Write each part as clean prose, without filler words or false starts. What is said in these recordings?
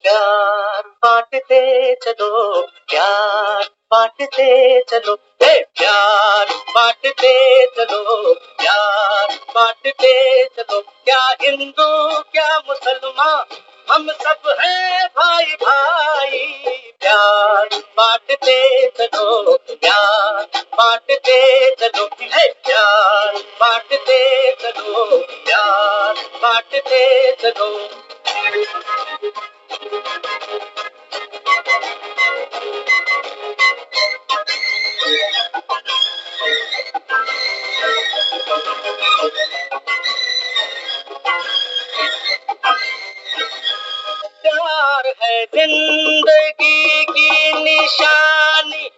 प्यार बांटते चलो, प्यार बांटते चलो, प्यार बांटते चलो, प्यार बांटते चलो। क्या हिंदू क्या मुसलमान, हम सब हैं भाई भाई। प्यार बांटते चलो, प्यार बांटते चलो, प्यार बांटते चलो, प्यार बांटते चलो। प्यार है जिंदगी की निशानी,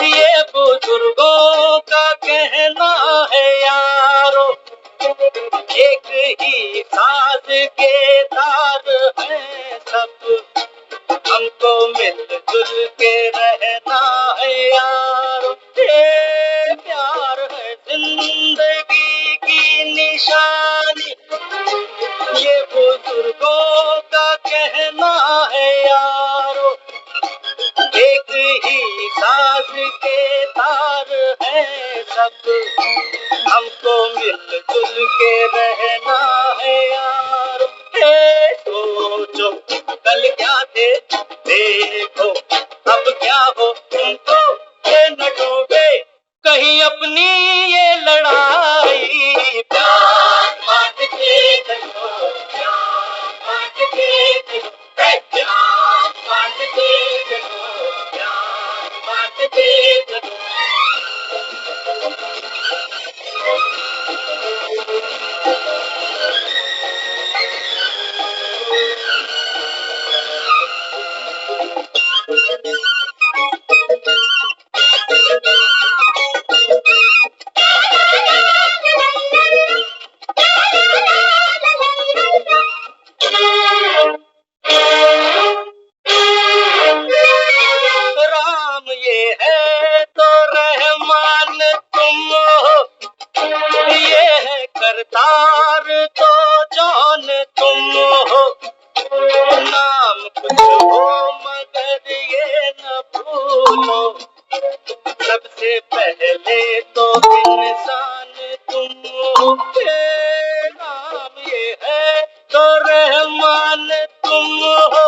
ये बुजुर्गों का कहना है यारो। एक ही साज के तार हैं सब, हमको मिलजुल के रहना है यारो। ये प्यार है जिंदगी की निशानी, ये बुजुर्गों का कहना है यारो। एक ही साज के तार हैं सब, हमको मिलजुल के रहना है यारो। सोचो कल क्या थे, देखो अब क्या हो, तुमको ये न डूबे कहीं अपनी ये लड़ाई। प्यार बांटते चलो, प्यार बांटते चलो, प्यार बांटते चलो, प्यार बांटते चलो। राम ये है तो रहमान तुम हो, ये है करतार तो जौन तुम हो। नाम कुछ हो मगर ये न भूलो, सबसे पहले तो इंसान तुम हो। नाम ये है तो रहमान तुम हो,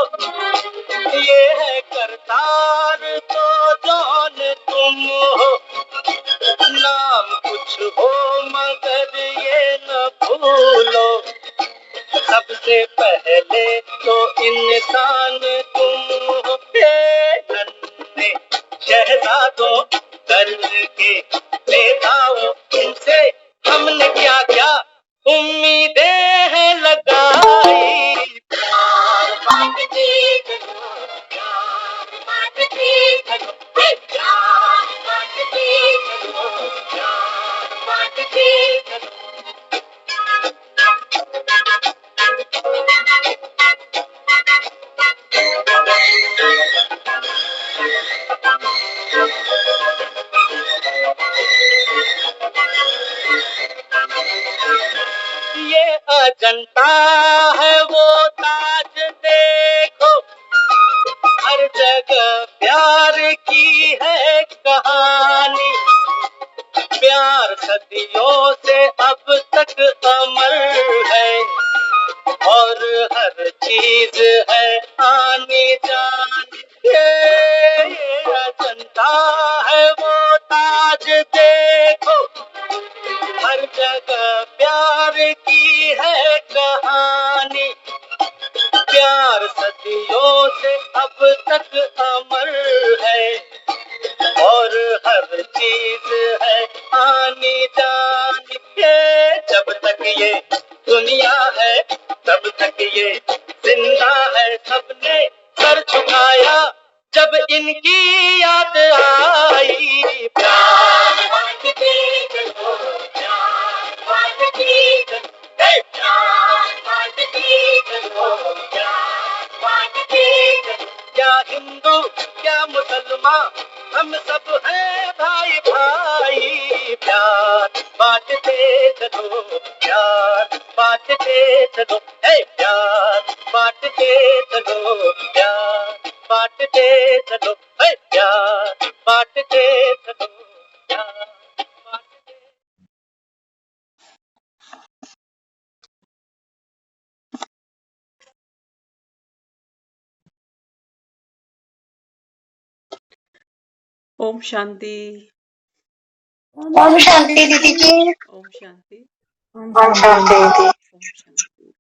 ये है करतार तो जौन तुम हो। नाम कुछ हो मगर ये न भूलो, सबसे पहले तो इंसान तुम हो। नन्हे शहजादों करके नेताओं, तुमसे हमने क्या क्या उम्मीदें हैं लगाई। प्यार बांटते चलो, प्यार बांटते चलो, प्यार बांटते चलो, प्यार बांटते चलो। ये अजंता है वो ताज देखो, हर जगह प्यार की है कहानी। प्यार सदियों से अब तक अमर है, और हर चीज है आने जाने। ये अजंता है वो ताज देखो, हर जगह प्यार की है कहानी। प्यार सदियों से अब तक अमर है, और हर चीज है आनी जानी के। जब तक ये दुनिया है तब तक ये जिंदा है। सबने सर झुकाया जब इनकी याद आई। प्यार बांटते चलो, प्यार बांटते चलो, हे प्यार बांटते चलो, प्यार बांटते चलो। क्या हिंदू क्या मुसलमान, हम सब हैं भाई भाई। प्यार बांटते चलो, प्यार बांटते चलो, हे प्यार बांटते चलो, प्यार बांटते चलो, हे प्यार बांटते चलो, प्यार बांटते। ओम शांति। ओम शांति दीदी जी। ओम शांति। ओम शांति दीदी। ओम शांति।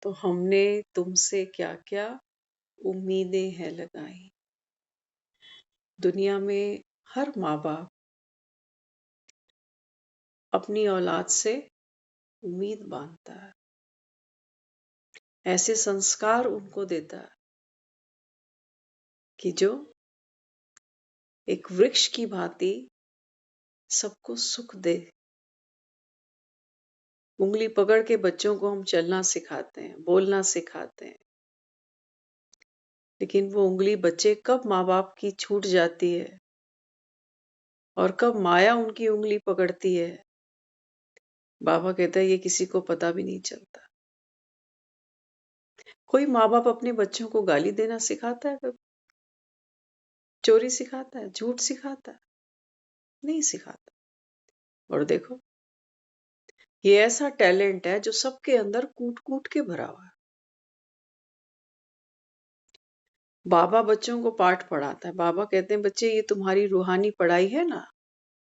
तो हमने तुमसे क्या क्या उम्मीदें हैं लगाई। दुनिया में हर माँ बाप अपनी औलाद से उम्मीद बांधता है, ऐसे संस्कार उनको देता है कि जो एक वृक्ष की भांति सबको सुख दे। उंगली पकड़ के बच्चों को हम चलना सिखाते हैं, बोलना सिखाते हैं, लेकिन वो उंगली बच्चे कब माँ बाप की छूट जाती है और कब माया उनकी उंगली पकड़ती है, बाबा कहता है ये किसी को पता भी नहीं चलता। कोई माँ बाप अपने बच्चों को गाली देना सिखाता है कभी? चोरी सिखाता है? झूठ सिखाता है? नहीं सिखाता। और देखो, ये ऐसा टैलेंट है जो सबके अंदर कूट कूट के भरा हुआ है। बाबा बच्चों को पाठ पढ़ाता है। बाबा कहते हैं बच्चे ये तुम्हारी रूहानी पढ़ाई है ना,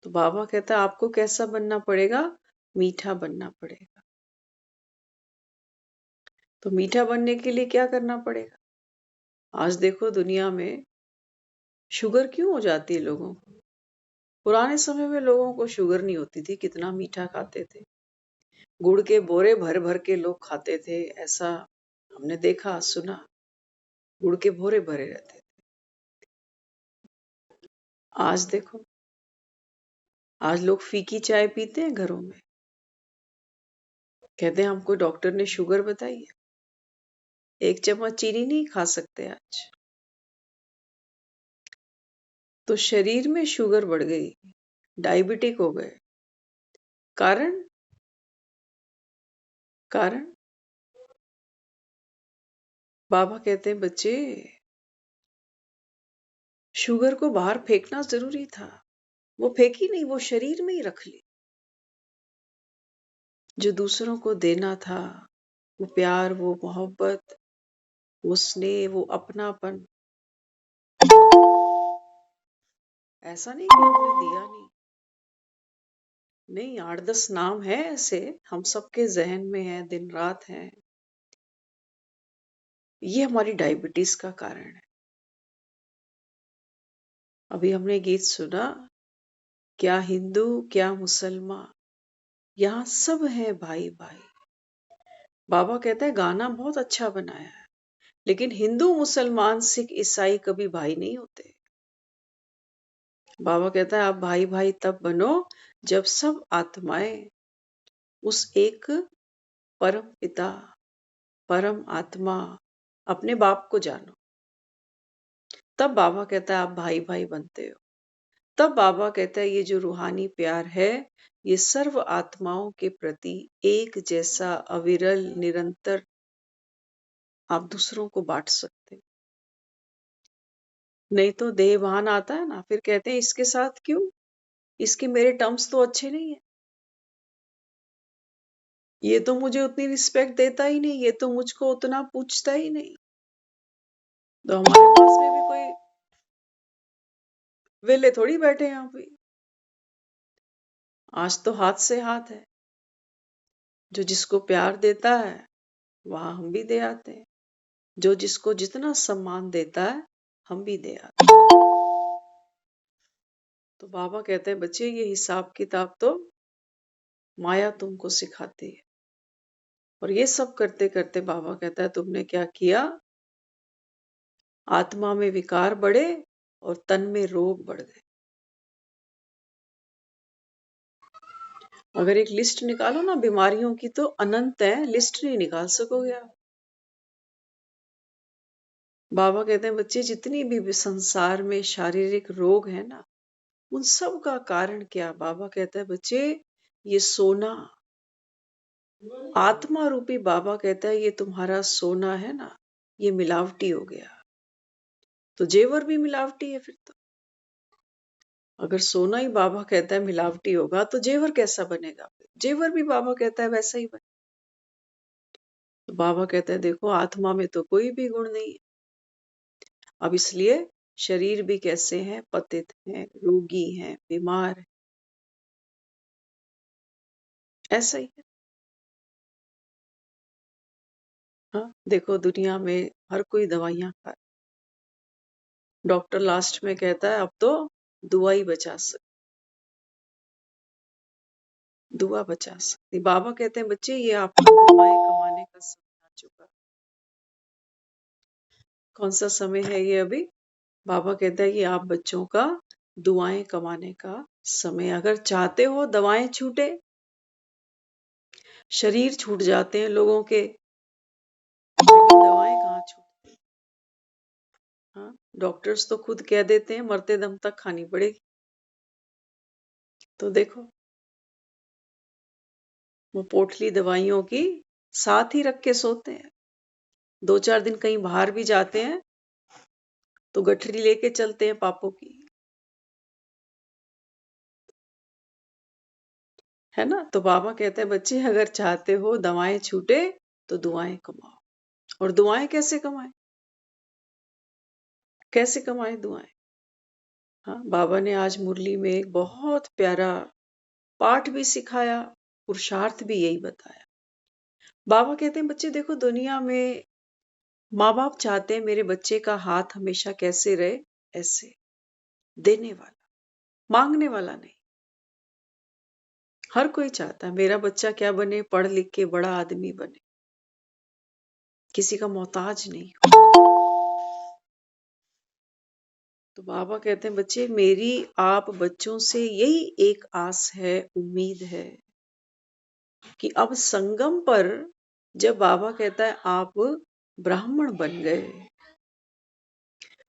तो बाबा कहता है आपको कैसा बनना पड़ेगा? मीठा बनना पड़ेगा। तो मीठा बनने के लिए क्या करना पड़ेगा? आज देखो दुनिया में शुगर क्यों हो जाती है लोगों को? पुराने समय में लोगों को शुगर नहीं होती थी, कितना मीठा खाते थे। गुड़ के बोरे भर भर के लोग खाते थे, ऐसा हमने देखा सुना। गुड़ के बोरे भरे रहते थे। आज देखो, आज लोग फीकी चाय पीते हैं घरों में। कहते हैं हमको डॉक्टर ने शुगर बताई है, 1 चम्मच चीनी नहीं खा सकते आज। तो शरीर में शुगर बढ़ गई, डायबिटिक हो गए। कारण कारण बाबा कहते हैं बच्चे शुगर को बाहर फेंकना जरूरी था, वो फेंकी नहीं, वो शरीर में ही रख ली। जो दूसरों को देना था, वो प्यार, वो मोहब्बत, वो स्नेह, वो अपनापन, ऐसा नहीं कि हमने दिया नहीं। नहीं, 8-10 नाम है ऐसे, हम सबके जहन में है, दिन रात है। ये हमारी डायबिटीज का कारण है। अभी हमने गीत सुना, क्या हिंदू क्या मुसलमान, यहाँ सब है भाई भाई। बाबा कहता है गाना बहुत अच्छा बनाया है, लेकिन हिंदू मुसलमान सिख ईसाई कभी भाई नहीं होते। बाबा कहता है आप भाई भाई तब बनो जब सब आत्माएं उस एक परम पिता, परम आत्मा, अपने बाप को जानो। तब बाबा कहता है आप भाई भाई बनते हो। तब बाबा कहता है ये जो रूहानी प्यार है, ये सर्व आत्माओं के प्रति एक जैसा, अविरल, निरंतर आप दूसरों को बांट सकते हो। नहीं तो देहभान आता है ना, फिर कहते हैं इसके साथ क्यों, इसके मेरे टर्म्स तो अच्छे नहीं है, ये तो मुझे उतनी रिस्पेक्ट देता ही नहीं, ये तो मुझको उतना पूछता ही नहीं। तो हमारे पास में भी कोई वेले थोड़ी बैठे हैं यहाँ पे। आज तो हाथ से हाथ है, जो जिसको प्यार देता है वहां हम भी दे आते हैं, जो जिसको जितना सम्मान देता है हम भी दे आते हैं। तो बाबा कहते हैं बच्चे ये हिसाब किताब तो माया तुमको सिखाती है। और ये सब करते करते बाबा कहता है तुमने क्या किया, आत्मा में विकार बढ़े और तन में रोग बढ़ गए। अगर एक लिस्ट निकालो ना बीमारियों की तो अनंत है, लिस्ट नहीं निकाल सकोगे आप। बाबा कहते हैं बच्चे जितनी भी संसार में शारीरिक रोग है ना, उन सब का कारण क्या? बाबा कहता है बच्चे ये सोना, आत्मा रूपी बाबा कहता है ये तुम्हारा सोना है ना, ये मिलावटी हो गया। तो जेवर भी मिलावटी है फिर तो। अगर सोना ही बाबा कहता है मिलावटी होगा तो जेवर कैसा बनेगा? जेवर भी बाबा कहता है वैसा ही बने। तो बाबा कहता है देखो आत्मा में तो कोई भी गुण नहीं है। अब इसलिए शरीर भी कैसे हैं? पतित हैं, रोगी हैं, बीमार हैं। ऐसा ही है। हाँ, देखो दुनिया में हर कोई दवाइयां खा, डॉक्टर लास्ट में कहता है अब तो दुआ ही बचा सकती, दुआ बचा सकती। बाबा कहते हैं बच्चे ये आपको दुआएं कमाने का समय आ चुका। कौन सा समय है ये अभी? बाबा कहता है ये आप बच्चों का दुआएं कमाने का समय। अगर चाहते हो दवाएं छूटे, शरीर छूट जाते हैं लोगों के, लेकिन दवाएं कहाँ छूटती? हाँ, डॉक्टर्स तो खुद कह देते हैं मरते दम तक खानी पड़ेगी। तो देखो वो पोटली दवाइयों की साथ ही रख के सोते हैं। 2-4 दिन कहीं बाहर भी जाते हैं तो गठरी लेके चलते हैं पापों की, है ना? तो बाबा कहते हैं बच्चे अगर चाहते हो दवाएं छूटे तो दुआएं कमाओ। और दुआएं कैसे कमाएं? कैसे कमाएं दुआएं? हाँ, बाबा ने आज मुरली में एक बहुत प्यारा पाठ भी सिखाया, पुरुषार्थ भी यही बताया। बाबा कहते हैं बच्चे देखो दुनिया में माँ बाप चाहते हैं मेरे बच्चे का हाथ हमेशा कैसे रहे? ऐसे, देने वाला, मांगने वाला नहीं। हर कोई चाहता है मेरा बच्चा क्या बने? पढ़ लिख के बड़ा आदमी बने, किसी का मोहताज नहीं हो। तो बाबा कहते हैं बच्चे मेरी आप बच्चों से यही एक आस है, उम्मीद है कि अब संगम पर जब बाबा कहता है आप ब्राह्मण बन गए,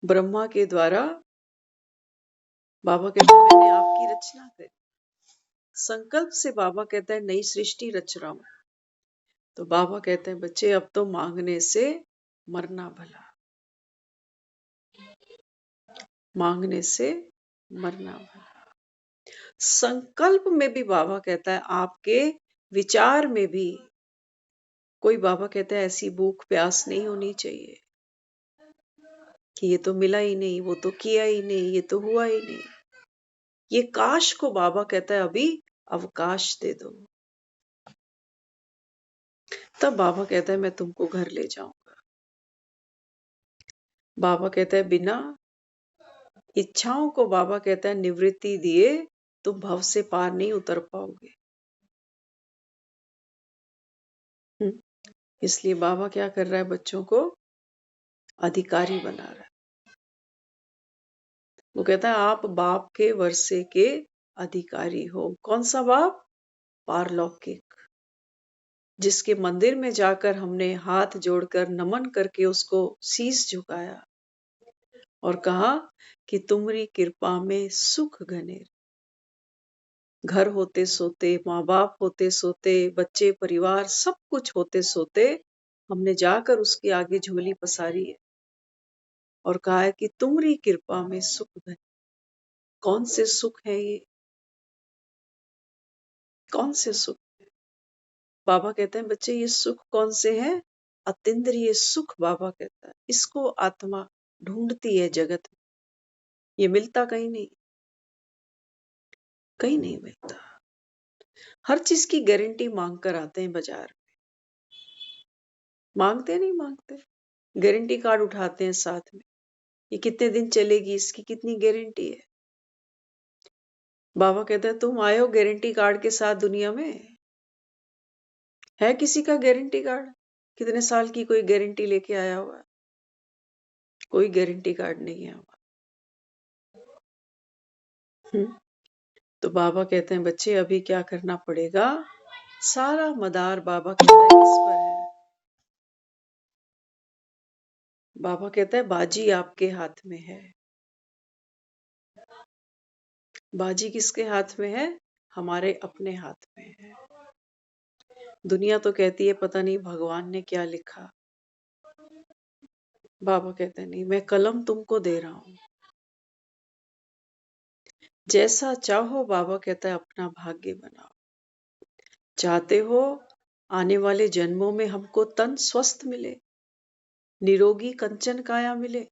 ब्रह्मा के द्वारा बाबा कहते हैं मैंने आपकी रचना करी, संकल्प से बाबा कहता है नई सृष्टि रच रहा हूं। तो बाबा कहते हैं बच्चे अब तो मांगने से मरना भला, मांगने से मरना भला। संकल्प में भी बाबा कहता है आपके विचार में भी कोई, बाबा कहता है ऐसी भूख प्यास नहीं होनी चाहिए कि ये तो मिला ही नहीं, वो तो किया ही नहीं, ये तो हुआ ही नहीं। ये काश को बाबा कहता है अभी अवकाश दे दो। तब बाबा कहता है मैं तुमको घर ले जाऊंगा। बाबा कहता है बिना इच्छाओं को बाबा कहता है निवृत्ति दिए तुम भव से पार नहीं उतर पाओगे। इसलिए बाबा क्या कर रहा है? बच्चों को अधिकारी बना रहा है। वो कहता है आप बाप के वर्षे के अधिकारी हो। कौन सा बाप? पारलौकिक, जिसके मंदिर में जाकर हमने हाथ जोड़कर नमन करके उसको शीश झुकाया और कहा कि तुम्हारी कृपा में सुख घने। घर होते सोते, माँ बाप होते सोते, बच्चे परिवार सब कुछ होते सोते हमने जाकर उसके आगे झोली पसारी है और कहा है कि तुम्हारी कृपा में सुख घने। कौन से सुख है ये? कौन से सुख? बाबा कहते हैं बच्चे ये सुख कौन से हैं? अतीन्द्रिय सुख। बाबा कहता है इसको आत्मा ढूंढती है जगत में, ये मिलता कहीं नहीं, कहीं नहीं मिलता। हर चीज की गारंटी मांग कर आते हैं बाजार में, मांगते नहीं मांगते, गारंटी कार्ड उठाते हैं साथ में, ये कितने दिन चलेगी, इसकी कितनी गारंटी है। बाबा कहते हैं तुम आए हो गारंटी कार्ड के साथ दुनिया में। है किसी का गारंटी कार्ड? कितने साल की कोई गारंटी लेके आया हुआ? कोई गारंटी कार्ड नहीं है हमारा। तो बाबा कहते हैं बच्चे अभी क्या करना पड़ेगा, सारा मदार बाबा कहता है किस पर है? बाबा कहता है बाजी आपके हाथ में है। बाजी किसके हाथ में है? हमारे अपने हाथ में है। दुनिया तो कहती है पता नहीं भगवान ने क्या लिखा। बाबा कहते हैं नहीं, मैं कलम तुमको दे रहा हूं, जैसा चाहो। बाबा कहता है अपना भाग्य बनाओ। चाहते हो आने वाले जन्मों में हमको तन स्वस्थ मिले, निरोगी कंचन काया मिले,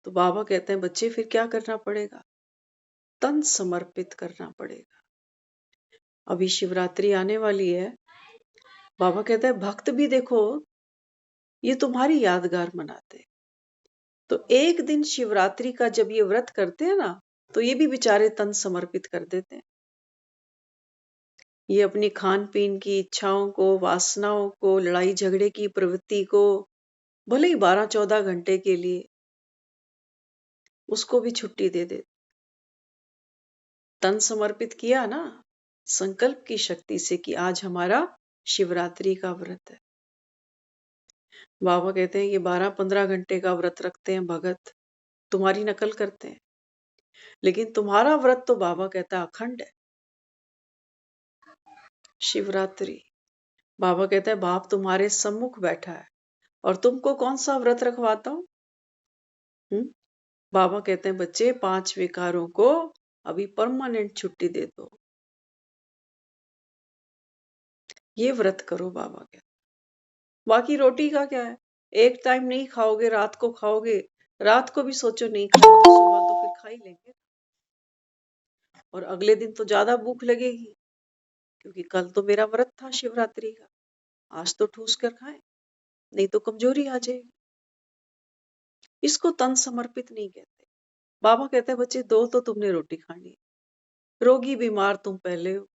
तो बाबा कहते हैं बच्चे फिर क्या करना पड़ेगा? तन समर्पित करना पड़ेगा। अभी शिवरात्रि आने वाली है। बाबा कहते हैं भक्त भी देखो ये तुम्हारी यादगार मनाते। तो एक दिन शिवरात्रि का जब ये व्रत करते हैं ना, तो ये भी बेचारे तन समर्पित कर देते हैं। ये अपनी खान पीन की इच्छाओं को, वासनाओं को, लड़ाई झगड़े की प्रवृत्ति को, भले ही 12-14 घंटे के लिए, उसको भी छुट्टी दे दे। तन समर्पित किया ना, संकल्प की शक्ति से कि आज हमारा शिवरात्रि का व्रत है। बाबा कहते हैं ये 12-15 घंटे का व्रत रखते हैं भगत, तुम्हारी नकल करते हैं, लेकिन तुम्हारा व्रत तो बाबा कहता है अखंड है। शिवरात्रि, बाबा कहता है बाप तुम्हारे सम्मुख बैठा है और तुमको कौन सा व्रत रखवाता हूं? बाबा कहते हैं बच्चे 5 विकारों को अभी परमानेंट छुट्टी दे दो, ये व्रत करो। बाबा कहते बाकी रोटी का क्या है, एक टाइम नहीं खाओगे, रात को खाओगे, रात को भी सोचो नहीं खाई तो सुबह तो फिर खा ही लेंगे, और अगले दिन तो ज्यादा भूख लगेगी, क्योंकि कल तो मेरा व्रत था शिवरात्रि का, आज तो ठूस कर खाएं, नहीं तो कमजोरी आ जाएगी। इसको तन समर्पित नहीं कहते। बाबा कहते हैं बच्चे दो तो तुमने रोटी खानी है, रोगी बीमार तुम पहले हो,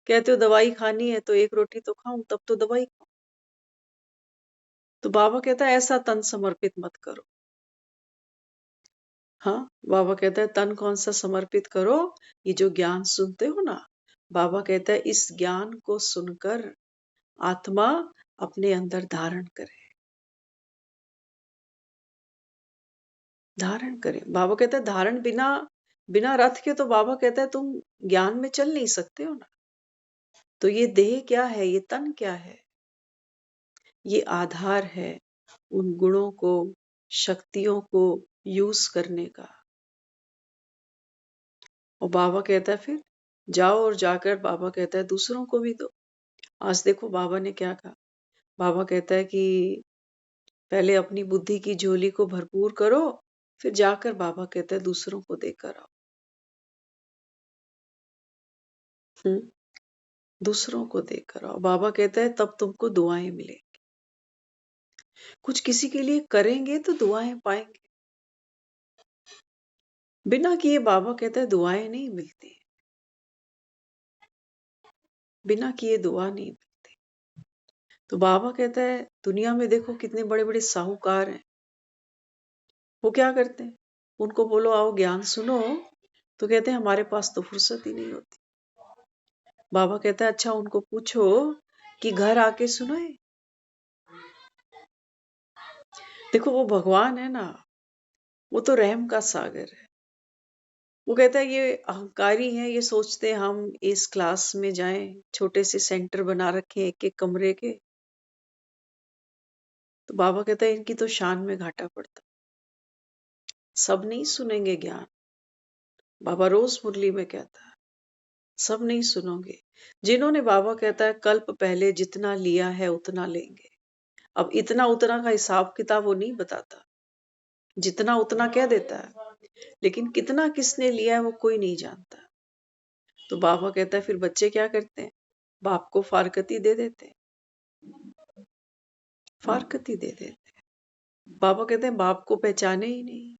कहते हो दवाई खानी है तो एक रोटी तो खाऊं, तब तो दवाई खाऊं। तो बाबा कहता है ऐसा तन समर्पित मत करो। हाँ, बाबा कहता है तन कौन सा समर्पित करो, ये जो ज्ञान सुनते हो ना, बाबा कहता है इस ज्ञान को सुनकर आत्मा अपने अंदर धारण करे, धारण करे। बाबा कहता है धारण बिना बिना रथ के तो बाबा कहता है तुम ज्ञान में चल नहीं सकते हो ना। तो ये देह क्या है, ये तन क्या है? ये आधार है उन गुणों को, शक्तियों को यूज करने का। और बाबा कहता है फिर जाओ और जाकर, बाबा कहता है दूसरों को भी दो। आज देखो बाबा ने क्या कहा। बाबा कहता है कि पहले अपनी बुद्धि की झोली को भरपूर करो, फिर जाकर बाबा कहता है दूसरों को देकर आओ। दूसरों को देकर आओ। बाबा कहता है तब तुमको दुआएं मिलेंगी। कुछ किसी के लिए करेंगे तो दुआएं पाएंगे, बिना किए बाबा कहता है दुआएं नहीं मिलती, बिना किए दुआ नहीं मिलती। तो बाबा कहता है दुनिया में देखो कितने बड़े बड़े साहूकार हैं, वो क्या करते हैं, उनको बोलो आओ ज्ञान सुनो, तो कहते हैं हमारे पास तो फुर्सत ही नहीं होती। बाबा कहता है अच्छा उनको पूछो कि घर आके सुनाए। देखो वो भगवान है ना, वो तो रहम का सागर है। वो कहता है ये अहंकारी हैं, ये सोचते हैं हम इस क्लास में जाएं, छोटे से सेंटर बना रखे एक एक कमरे के। तो बाबा कहता है इनकी तो शान में घाटा पड़ता, सब नहीं सुनेंगे ज्ञान। बाबा रोज मुरली में कहता है सब नहीं सुनोगे। जिन्होंने, बाबा कहता है कल्प पहले जितना लिया है उतना लेंगे। अब इतना उतना का हिसाब किताब वो नहीं बताता, जितना उतना कह देता है, लेकिन कितना किसने लिया है वो कोई नहीं जानता। तो बाबा कहता है फिर बच्चे क्या करते हैं, बाप को फारकती दे देते हैं, फारकती दे देते हैं। बाबा कहते हैं बाप को पहचाने ही नहीं।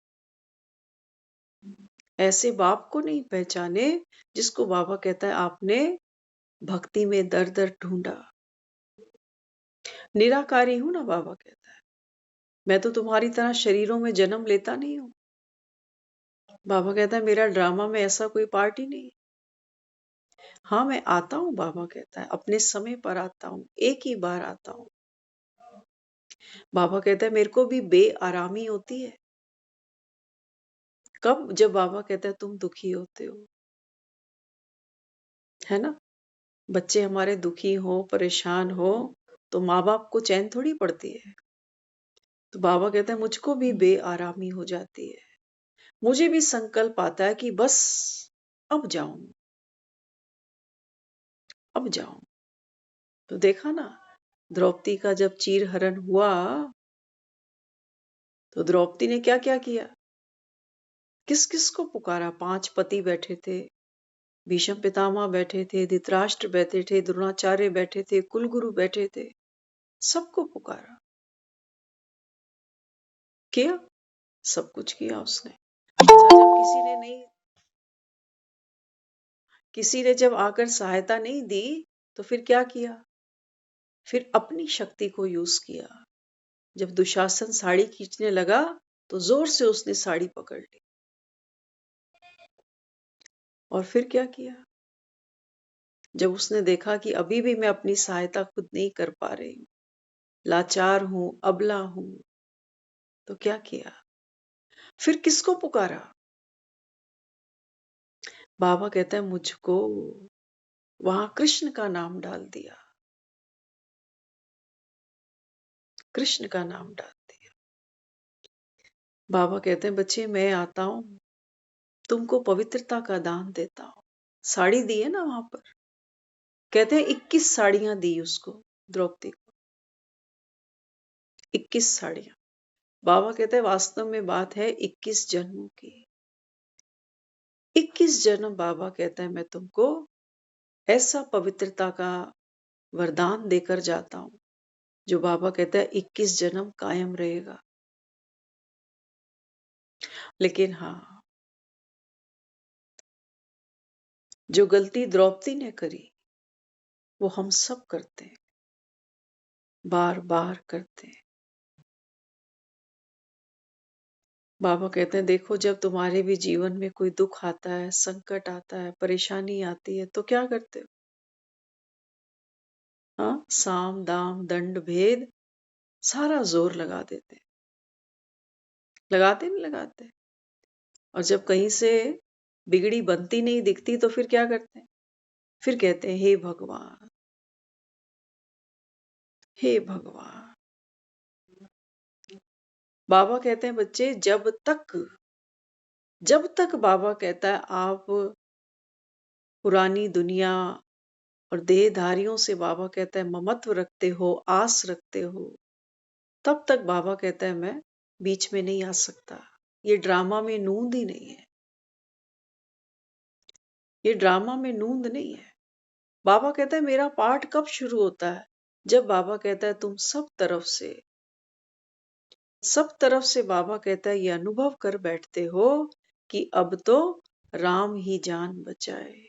ऐसे बाप को नहीं पहचाने जिसको बाबा कहता है आपने भक्ति में दर दर ढूंढा। निराकारी हूं ना, बाबा कहता है, मैं तो तुम्हारी तरह शरीरों में जन्म लेता नहीं हूं। बाबा कहता है मेरा ड्रामा में ऐसा कोई पार्ट ही नहीं। हाँ, मैं आता हूँ, बाबा कहता है, अपने समय पर आता हूँ, एक ही बार आता हूँ। बाबा कहता है मेरे को भी बेआरामी होती है। कब? जब बाबा कहता है तुम दुखी होते हो, है ना। बच्चे हमारे दुखी हो, परेशान हो, तो माँ बाप को चैन थोड़ी पड़ती है। तो बाबा कहता है मुझको भी बेआरामी हो जाती है। मुझे भी संकल्प आता है कि बस अब जाऊं, अब जाऊं। तो देखा ना, द्रौपदी का जब चीरहरण हुआ तो द्रौपदी ने क्या क्या किया, किस किस को पुकारा। 5 पति बैठे थे, भीष्म पितामह बैठे थे, धृतराष्ट्र बैठे थे, द्रोणाचार्य बैठे थे, कुलगुरु बैठे थे, सबको पुकारा, किया, सब कुछ किया उसने। अच्छा, जब किसी ने जब आकर सहायता नहीं दी तो फिर क्या किया, फिर अपनी शक्ति को यूज किया। जब दुशासन साड़ी खींचने लगा तो जोर से उसने साड़ी पकड़ ली। और फिर क्या किया, जब उसने देखा कि अभी भी मैं अपनी सहायता खुद नहीं कर पा रही हूं, लाचार हूं, अबला हूं, तो क्या किया, फिर किसको पुकारा। बाबा कहता है मुझको वहां कृष्ण का नाम डाल दिया, कृष्ण का नाम डाल दिया। बाबा कहते हैं बच्चे मैं आता हूं, तुमको पवित्रता का दान देता हूं। साड़ी दी है ना वहां पर, कहते हैं 21 साड़ियां दी उसको, द्रौपदी को 21 साड़ियां। बाबा कहते हैं वास्तव में बात है 21 जन्मों की। 21 जन्म बाबा कहता है मैं तुमको ऐसा पवित्रता का वरदान देकर जाता हूं जो बाबा कहता है 21 जन्म कायम रहेगा। लेकिन हाँ, जो गलती द्रौपदी ने करी वो हम सब करते हैं, बार बार करते हैं। बाबा कहते हैं देखो जब तुम्हारे भी जीवन में कोई दुख आता है, संकट आता है, परेशानी आती है तो क्या करते हो? हाँ, साम दाम दंड भेद सारा जोर लगा देते हैं। लगाते नहीं लगाते? और जब कहीं से बिगड़ी बनती नहीं दिखती तो फिर क्या करते हैं? फिर कहते हैं हे भगवान, हे भगवान। बाबा कहते हैं बच्चे जब तक बाबा कहता है आप पुरानी दुनिया और देहधारियों से बाबा कहता है ममत्व रखते हो, आस रखते हो, तब तक बाबा कहता है मैं बीच में नहीं आ सकता। ये ड्रामा में नूंद ही नहीं है, ये ड्रामा में नूंद नहीं है। बाबा कहता है मेरा पाठ कब शुरू होता है, जब बाबा कहता है तुम सब तरफ से बाबा कहता है ये अनुभव कर बैठते हो कि अब तो राम ही जान बचाए।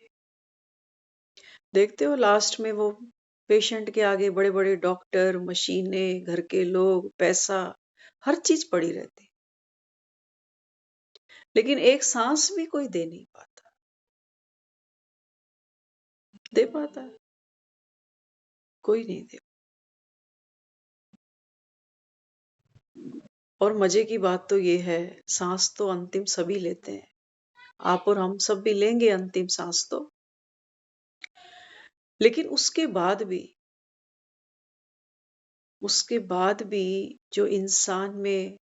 देखते हो लास्ट में वो पेशेंट के आगे बड़े बड़े डॉक्टर, मशीनें, घर के लोग, पैसा, हर चीज पड़ी रहती, लेकिन एक सांस भी कोई दे नहीं पाता। दे पाता है? कोई नहीं दे। और मजे की बात तो ये है, सांस तो अंतिम सभी लेते हैं, आप और हम सब भी लेंगे अंतिम सांस तो। लेकिन उसके बाद भी जो इंसान में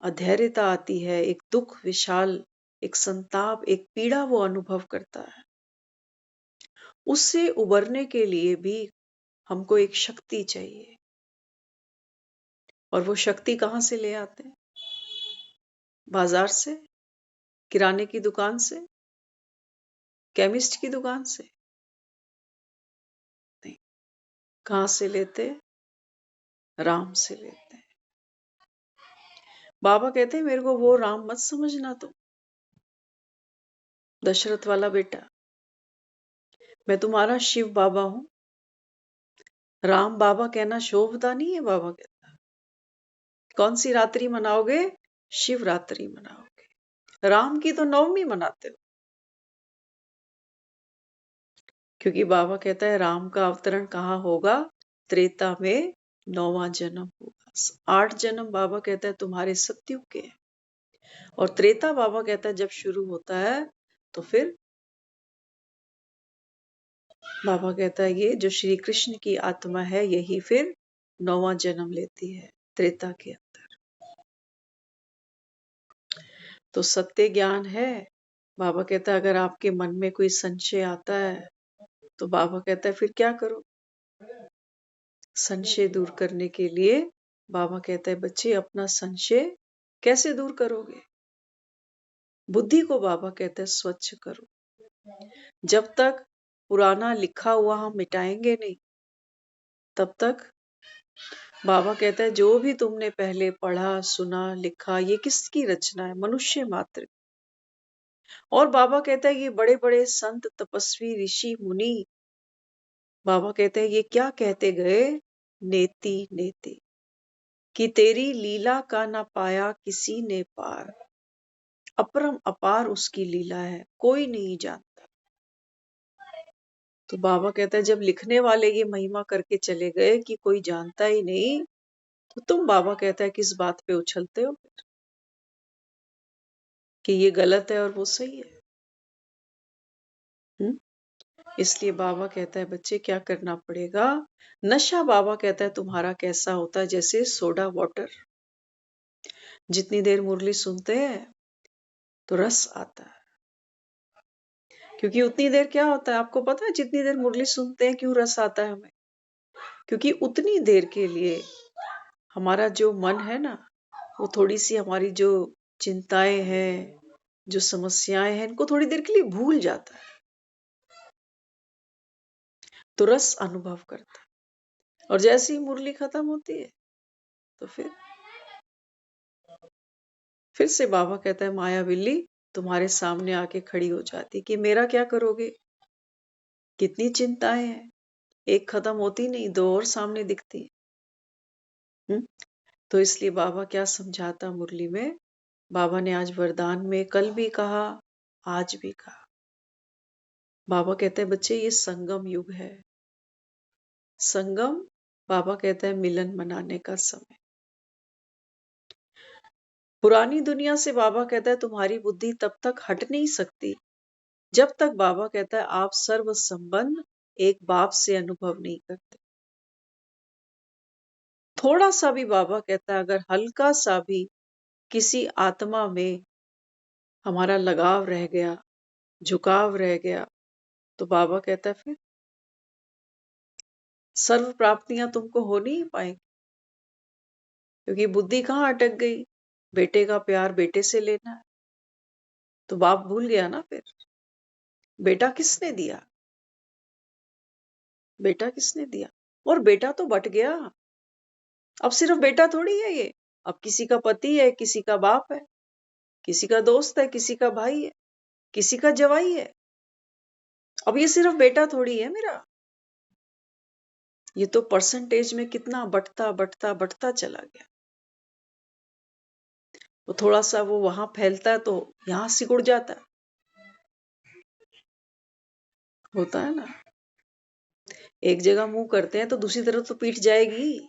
अधैर्यता आती है, एक दुख विशाल, एक संताप, एक पीड़ा वो अनुभव करता है, उससे उबरने के लिए भी हमको एक शक्ति चाहिए। और वो शक्ति कहाँ से ले आते हैं? बाजार से, किराने की दुकान से, केमिस्ट की दुकान से नहीं। कहाँ से लेते? राम से लेते हैं। बाबा कहते हैं मेरे को वो राम मत समझना तुम, दशरथ वाला बेटा, मैं तुम्हारा शिव बाबा हूं। राम बाबा कहना शोभता नहीं है। बाबा कहता कौन सी रात्रि मनाओगे? शिवरात्रि मनाओगे। राम की तो नवमी मनाते हो, क्योंकि बाबा कहता है राम का अवतरण कहाँ होगा? त्रेता में 9वां जन्म होगा। 8 जन्म बाबा कहता है तुम्हारे सत्युग के हैं। और त्रेता बाबा कहता है जब शुरू होता है तो फिर बाबा कहता है ये जो श्री कृष्ण की आत्मा है यही फिर 9वां जन्म लेती है त्रेता के अंदर। तो सत्य ज्ञान है। बाबा कहता है अगर आपके मन में कोई संशय आता है तो बाबा कहता है फिर क्या करो? संशय दूर करने के लिए बाबा कहता है बच्चे अपना संशय कैसे दूर करोगे? बुद्धि को बाबा कहता है स्वच्छ करो। जब तक पुराना लिखा हुआ हम मिटाएंगे नहीं तब तक बाबा कहता है जो भी तुमने पहले पढ़ा सुना लिखा ये किसकी रचना है? मनुष्य मात्र। और बाबा कहता है ये बड़े बड़े संत तपस्वी ऋषि मुनि बाबा कहते हैं ये क्या कहते गए? नेति नेति, कि तेरी लीला का ना पाया किसी ने पार। अपरम अपार उसकी लीला है, कोई नहीं जानता। तो बाबा कहता है जब लिखने वाले ये महिमा करके चले गए कि कोई जानता ही नहीं, तो तुम बाबा कहता है किस बात पे उछलते हो फिर? कि ये गलत है और वो सही है। इसलिए बाबा कहता है बच्चे क्या करना पड़ेगा? नशा बाबा कहता है तुम्हारा कैसा होता है? जैसे सोडा वाटर। जितनी देर मुरली सुनते हैं तो रस आता है, क्योंकि उतनी देर क्या होता है आपको पता है? जितनी देर मुरली सुनते हैं क्यों रस आता है हमें? क्योंकि उतनी देर के लिए हमारा जो मन है ना, वो थोड़ी सी हमारी जो चिंताएं हैं, जो समस्याएं हैं, इनको थोड़ी देर के लिए भूल जाता है, तो रस अनुभव करता है। और जैसे ही मुरली खत्म होती है तो फिर से बाबा कहता है माया बिल्ली तुम्हारे सामने आके खड़ी हो जाती कि मेरा क्या करोगे? कितनी चिंताएं हैं, एक खत्म होती नहीं, दो और सामने दिखती है। तो इसलिए बाबा क्या समझाता मुरली में? बाबा ने आज वरदान में कल भी कहा, आज भी कहा। बाबा कहते हैं बच्चे ये संगम युग है। संगम बाबा कहता है मिलन मनाने का समय। पुरानी दुनिया से बाबा कहता है तुम्हारी बुद्धि तब तक हट नहीं सकती जब तक बाबा कहता है आप सर्व संबंध एक बाप से अनुभव नहीं करते। थोड़ा सा भी बाबा कहता है अगर हल्का सा भी किसी आत्मा में हमारा लगाव रह गया, झुकाव रह गया, तो बाबा कहता है फिर सर्व प्राप्तियां तुमको हो नहीं पाएंगी, क्योंकि बुद्धि कहाँ अटक गई? बेटे का प्यार बेटे से लेना है, तो बाप भूल गया ना। फिर बेटा किसने दिया? बेटा किसने दिया? और बेटा तो बट गया। अब सिर्फ बेटा थोड़ी है ये, अब किसी का पति है, किसी का बाप है, किसी का दोस्त है, किसी का भाई है, किसी का जवाई है। अब ये सिर्फ बेटा थोड़ी है मेरा, ये तो परसेंटेज में कितना बढ़ता बढ़ता बढ़ता चला गया। वो थोड़ा सा वो वहां फैलता है तो यहां सिकुड़ जाता है, होता है ना। एक जगह मुंह करते हैं तो दूसरी तरफ तो पीठ जाएगी।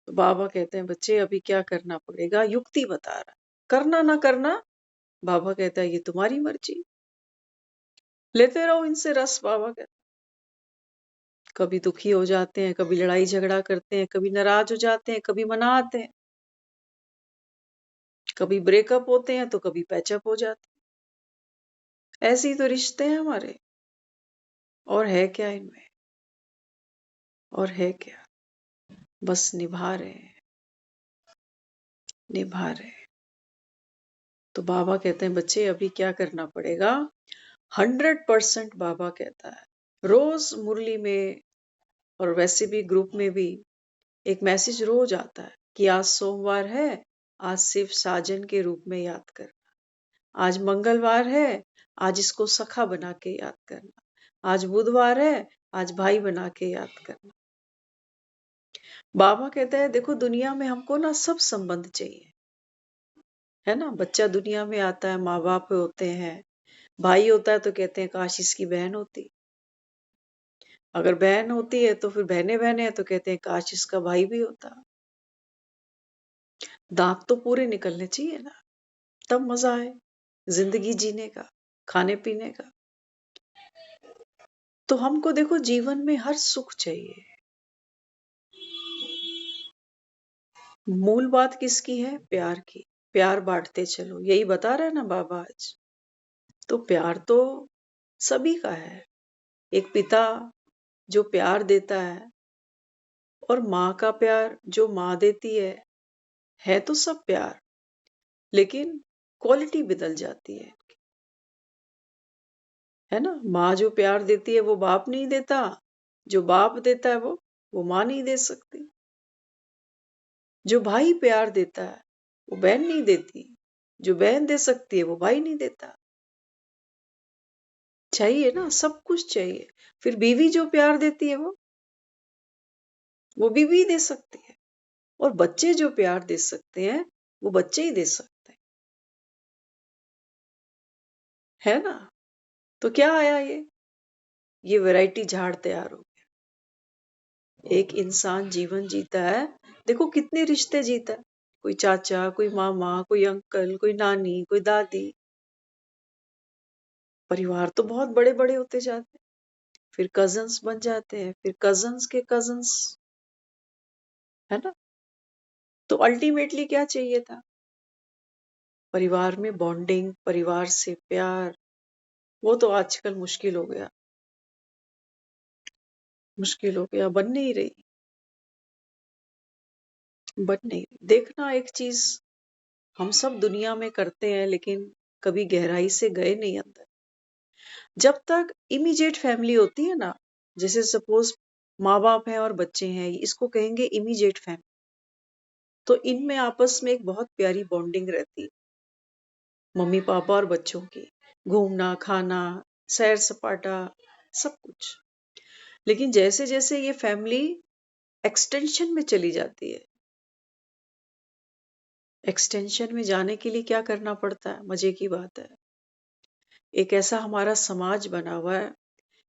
तो बाबा कहते हैं बच्चे अभी क्या करना पड़ेगा? युक्ति बता रहा, करना ना करना बाबा कहता है ये तुम्हारी मर्जी, लेते रहो इनसे रस। बाबा कहता है कभी दुखी हो जाते हैं, कभी लड़ाई झगड़ा करते हैं, कभी नाराज हो जाते हैं, कभी मनाते हैं, कभी ब्रेकअप होते हैं तो कभी पैचअप हो जाते हैं। ऐसे ही तो रिश्ते हैं हमारे। और है क्या इनमें? और है क्या? बस निभा रहे हैं, निभा रहे हैं। तो बाबा कहते हैं बच्चे अभी क्या करना पड़ेगा? 100% बाबा कहता है रोज मुरली में और वैसे भी ग्रुप में भी एक मैसेज रोज आता है कि आज सोमवार है, आज सिर्फ साजन के रूप में याद कर। आज मंगलवार है, आज इसको सखा बना के याद करना। आज बुधवार है, आज भाई बना के याद करना। बाबा कहते हैं देखो दुनिया में हमको ना सब संबंध चाहिए, है ना। बच्चा दुनिया में आता है, माँ बाप होते हैं, भाई होता है तो कहते हैं काश इसकी बहन होती। अगर बहन होती है तो फिर बहने बहने हैं तो कहते हैं काश इसका भाई भी होता। दांत तो पूरे निकलने चाहिए ना, तब मजा आए जिंदगी जीने का, खाने पीने का। तो हमको देखो जीवन में हर सुख चाहिए। मूल बात किसकी है? प्यार की। प्यार बांटते चलो, यही बता रहे ना बाबा आज। तो प्यार तो सभी का है। एक पिता जो प्यार देता है और माँ का प्यार जो माँ देती है तो सब प्यार, लेकिन क्वालिटी बदल जाती है ना। माँ जो प्यार देती है वो बाप नहीं देता, जो बाप देता है वो माँ नहीं दे सकती। जो भाई प्यार देता है वो बहन नहीं देती, जो बहन दे सकती है वो भाई नहीं देता। चाहिए ना, सब कुछ चाहिए। फिर बीवी जो प्यार देती है वो बीवी दे सकती है, और बच्चे जो प्यार दे सकते हैं वो बच्चे ही दे सकते हैं, है ना। तो क्या आया ये वैरायटी झाड़ तैयार हो गया। एक इंसान जीवन जीता है, देखो कितने रिश्ते जीता है। कोई चाचा, कोई मामा, कोई अंकल, कोई नानी, कोई दादी। परिवार तो बहुत बड़े बड़े होते जाते हैं, फिर कजन्स बन जाते हैं, फिर कजन्स के कजन्स, है ना। तो अल्टीमेटली क्या चाहिए था? परिवार में बॉन्डिंग, परिवार से प्यार। वो तो आजकल मुश्किल हो गया, मुश्किल हो गया, बन नहीं रही, बन नहीं रही। देखना एक चीज, हम सब दुनिया में करते हैं लेकिन कभी गहराई से गए नहीं अंदर। जब तक इमीडिएट फैमिली होती है ना, जैसे सपोज माँ बाप हैं और बच्चे हैं, इसको कहेंगे इमीडिएट फैमिली। तो इनमें आपस में एक बहुत प्यारी बॉन्डिंग रहती है, मम्मी पापा और बच्चों की, घूमना खाना, सैर सपाटा, सब कुछ। लेकिन जैसे जैसे ये फैमिली एक्सटेंशन में चली जाती है, एक्सटेंशन में जाने के लिए क्या करना पड़ता है? मजे की बात है, एक ऐसा हमारा समाज बना हुआ है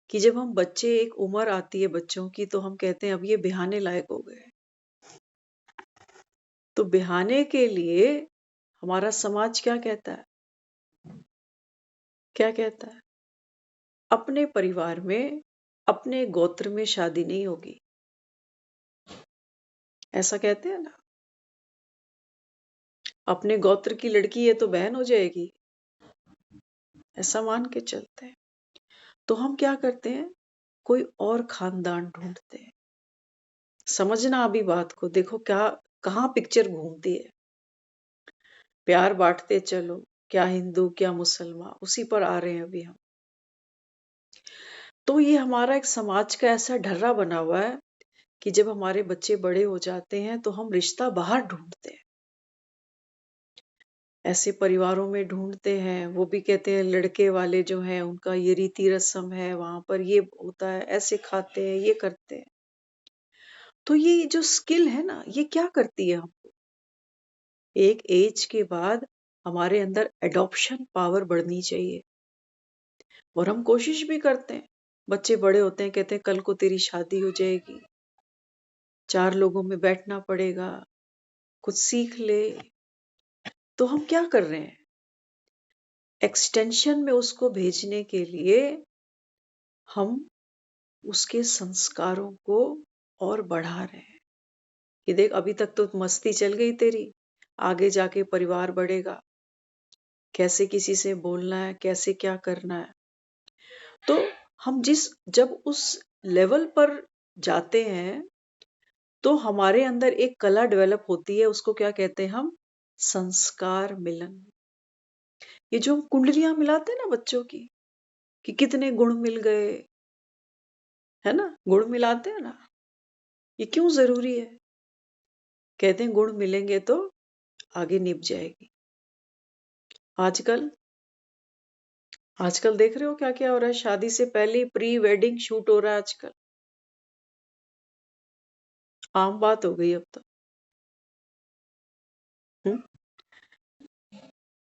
कि जब हम बच्चे, एक उम्र आती है बच्चों की, तो हम कहते हैं अब ये बिहाने लायक हो गए। तो बिहाने के लिए हमारा समाज क्या कहता है? क्या कहता है? अपने परिवार में, अपने गोत्र में शादी नहीं होगी, ऐसा कहते हैं ना। अपने गोत्र की लड़की है तो बहन हो जाएगी, ऐसा मान के चलते हैं। तो हम क्या करते हैं? कोई और खानदान ढूंढते हैं। समझना अभी बात को, देखो क्या, कहाँ पिक्चर घूमती है। प्यार बांटते चलो, क्या हिंदू क्या मुसलमान, उसी पर आ रहे हैं अभी हम। तो ये हमारा एक समाज का ऐसा ढर्रा बना हुआ है कि जब हमारे बच्चे बड़े हो जाते हैं तो हम रिश्ता बाहर ढूंढते हैं, ऐसे परिवारों में ढूंढते हैं। वो भी कहते हैं लड़के वाले जो हैं उनका ये रीति रस्म है, वहां पर ये होता है, ऐसे खाते हैं, ये करते हैं। तो ये जो स्किल है ना, ये क्या करती है हमको? एक एज के बाद हमारे अंदर एडॉप्शन पावर बढ़नी चाहिए, और हम कोशिश भी करते हैं। बच्चे बड़े होते हैं, कहते हैं कल को तेरी शादी हो जाएगी, 4 लोगों में बैठना पड़ेगा, कुछ सीख ले। तो हम क्या कर रहे हैं? एक्सटेंशन में उसको भेजने के लिए हम उसके संस्कारों को और बढ़ा रहे हैं कि देख अभी तक तो मस्ती चल गई तेरी, आगे जाके परिवार बढ़ेगा, कैसे किसी से बोलना है, कैसे क्या करना है। तो हम जब उस लेवल पर जाते हैं तो हमारे अंदर एक कला डेवलप होती है, उसको क्या कहते हैं हम? संस्कार मिलन। ये जो हम कुंडलियां मिलाते हैं ना बच्चों की, कि कितने गुण मिल गए, है ना, गुण मिलाते हैं ना, ये क्यों जरूरी है? कहते हैं गुण मिलेंगे तो आगे निभ जाएगी। आजकल आजकल देख रहे हो क्या क्या हो रहा है, शादी से पहले प्री वेडिंग शूट हो रहा है आजकल, आम बात हो गई अब तो। हम्म?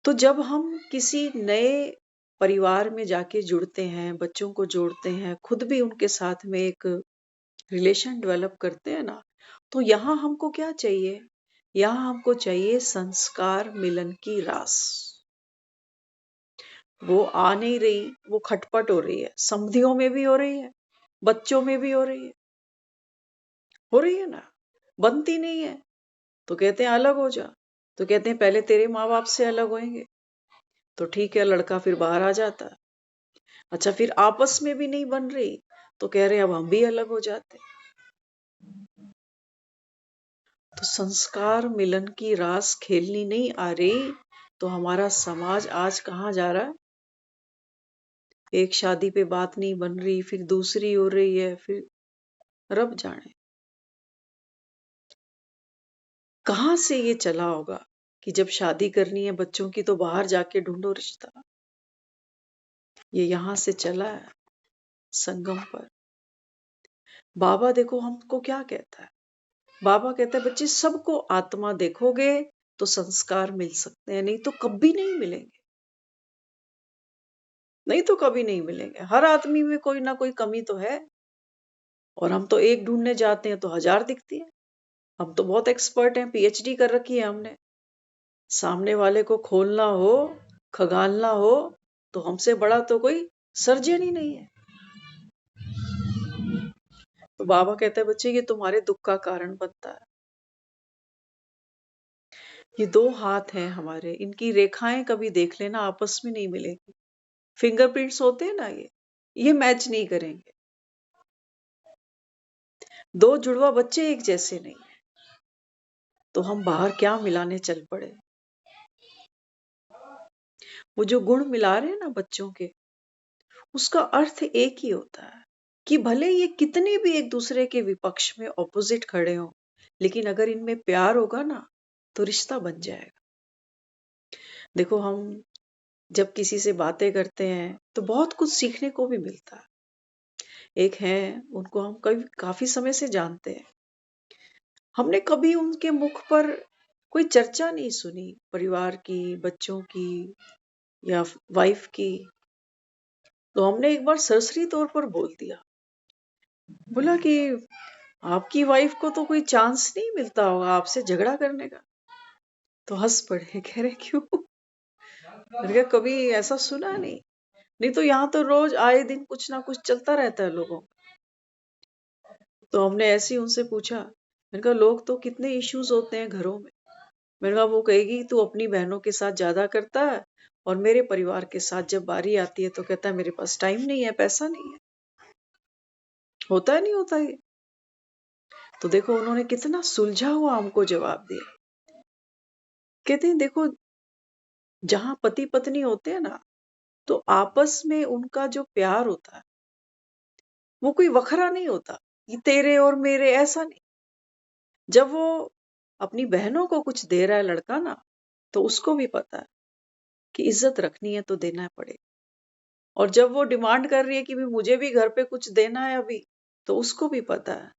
तो जब हम किसी नए परिवार में जाके जुड़ते हैं, बच्चों को जोड़ते हैं, खुद भी उनके साथ में एक रिलेशन डेवलप करते हैं ना, तो यहाँ हमको क्या चाहिए? यहाँ हमको चाहिए संस्कार मिलन की रास। वो आ नहीं रही, वो खटपट हो रही है, समधियों में भी हो रही है, बच्चों में भी हो रही है ना, बनती नहीं है। तो कहते हैं अलग हो जा, तो कहते हैं पहले तेरे माँ बाप से अलग होएंगे। तो ठीक है, लड़का फिर बाहर आ जाता है। अच्छा, फिर आपस में भी नहीं बन रही, तो कह रहे हैं अब हम भी अलग हो जाते। तो संस्कार मिलन की रास खेलनी नहीं आ रही, तो हमारा समाज आज कहाँ जा रहा है? एक शादी पे बात नहीं बन रही, फिर दूसरी हो रही है, फिर रब जाने कहाँ से ये चला होगा कि जब शादी करनी है बच्चों की तो बाहर जाके ढूंढो रिश्ता। ये यहां से चला है संगम पर। बाबा देखो हमको क्या कहता है, बाबा कहता है बच्चे सबको आत्मा देखोगे तो संस्कार मिल सकते हैं, नहीं तो कभी नहीं मिलेंगे, नहीं तो कभी नहीं मिलेंगे। हर आदमी में कोई ना कोई कमी तो है, और हम तो एक ढूंढने जाते हैं तो हजार दिखती है। हम तो बहुत एक्सपर्ट हैं, पीएचडी कर रखी है हमने। सामने वाले को खोलना हो, खगालना हो, तो हमसे बड़ा तो कोई सर्जन ही नहीं है। तो बाबा कहते हैं बच्चे ये तुम्हारे दुख का कारण बनता है। ये दो हाथ हैं हमारे, इनकी रेखाएं कभी देख लेना आपस में नहीं मिलेगी। फिंगरप्रिंट्स होते हैं ना, ये मैच नहीं करेंगे। दो जुड़वा बच्चे एक जैसे नहीं है, तो हम बाहर क्या मिलाने चल पड़े। वो जो गुण मिला रहे हैं ना बच्चों के, उसका अर्थ एक ही होता है कि भले ये कितने भी एक दूसरे के विपक्ष में ऑपोजिट खड़े हों, लेकिन अगर इनमें प्यार होगा ना तो रिश्ता बन जाएगा। देखो हम जब किसी से बातें करते हैं तो बहुत कुछ सीखने को भी मिलता है। एक है, उनको हम कभी काफी समय से जानते हैं, हमने कभी उनके मुख पर कोई चर्चा नहीं सुनी परिवार की, बच्चों की या वाइफ की। तो हमने एक बार सरसरी तौर पर बोल दिया, बोला कि आपकी वाइफ को तो कोई चांस नहीं मिलता होगा आपसे झगड़ा करने का। तो हंस पड़े, कह रहे क्यों? मैंने कहा कभी ऐसा सुना नहीं, नहीं तो यहाँ तो रोज आए दिन कुछ ना कुछ चलता रहता है लोगों। तो हमने ऐसे ही उनसे पूछा, मैंने कहा लोग तो कितने इश्यूज होते हैं घरों में। मैंने कहा वो कहेगी तू अपनी बहनों के साथ ज्यादा करता है, और मेरे परिवार के साथ जब बारी आती है तो कहता है मेरे पास टाइम नहीं है, पैसा नहीं है। होता है नहीं होता ये? तो देखो उन्होंने कितना सुलझा हुआ हमको जवाब दिया। कहते हैं देखो, जहां पति पत्नी होते हैं ना, तो आपस में उनका जो प्यार होता है वो कोई वखरा नहीं होता, ये तेरे और मेरे ऐसा नहीं। जब वो अपनी बहनों को कुछ दे रहा है लड़का ना, तो उसको भी पता है कि इज्जत रखनी है तो देना पड़ेगा। और जब वो डिमांड कर रही है कि भी मुझे भी घर पे कुछ देना है अभी, तो उसको भी पता है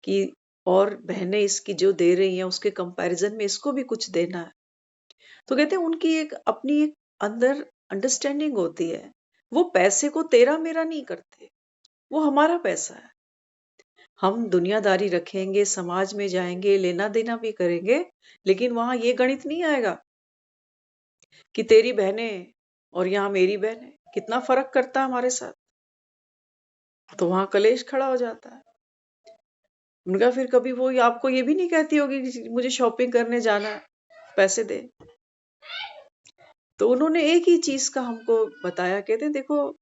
कि और बहनें इसकी जो दे रही हैं उसके कंपैरिजन में इसको भी कुछ देना है। तो कहते हैं उनकी एक अपनी एक अंदर अंडरस्टैंडिंग होती है। वो पैसे को तेरा मेरा नहीं करते, वो हमारा पैसा है। हम दुनियादारी रखेंगे, समाज में जाएंगे, लेना देना भी करेंगे, लेकिन वहां ये गणित नहीं आएगा कि तेरी बहनें और यहाँ मेरी बहनें, कितना फर्क करता है हमारे साथ। तो वहां कलेश खड़ा हो जाता है। उनका फिर कभी वो आपको ये भी नहीं कहती होगी कि मुझे शॉपिंग करने जाना है, पैसे दे। तो उन्होंने एक ही चीज का हमको बताया, कहते देखो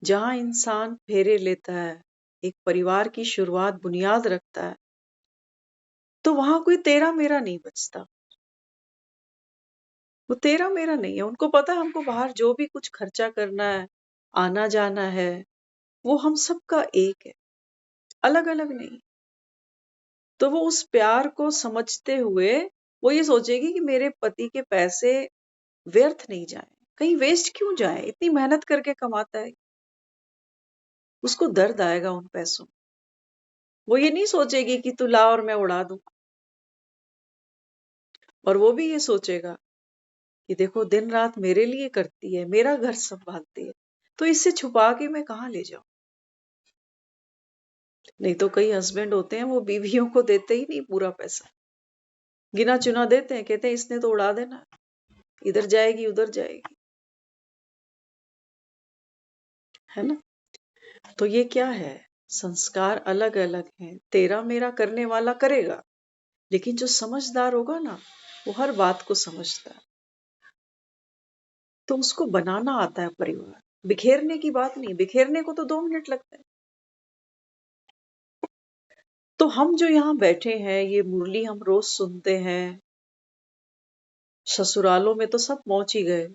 जहां इंसान फेरे लेता है, एक परिवार की शुरुआत बुनियाद रखता है, तो वहां कोई तेरा मेरा नहीं बचता। वो तेरा मेरा नहीं है, उनको पता है हमको बाहर जो भी कुछ खर्चा करना है, आना जाना है, वो हम सबका एक है, अलग अलग नहीं। तो वो उस प्यार को समझते हुए वो ये सोचेगी कि मेरे पति के पैसे व्यर्थ नहीं जाए, कहीं वेस्ट क्यों जाए, इतनी मेहनत करके कमाता है। उसको दर्द आएगा उन पैसों। वो ये नहीं सोचेगी कि तू ला और मैं उड़ा दूं, और वो भी ये सोचेगा कि देखो दिन रात मेरे लिए करती है, मेरा घर संभालती है, तो इससे छुपा के मैं कहाँ ले जाऊं। नहीं तो कई हस्बैंड होते हैं वो बीवियों को देते ही नहीं पूरा पैसा, गिना चुना देते हैं, कहते हैं इसने तो उड़ा देना, इधर जाएगी उधर जाएगी, है ना। तो ये क्या है, संस्कार अलग अलग हैं। तेरा मेरा करने वाला करेगा, लेकिन जो समझदार होगा ना, वो हर बात को समझता है, तो उसको बनाना आता है परिवार। बिखेरने की बात नहीं, बिखेरने को तो 2 मिनट लगते हैं। तो हम जो यहाँ बैठे हैं, ये मुरली हम रोज सुनते हैं, ससुरालों में तो सब पहुंच ही गए,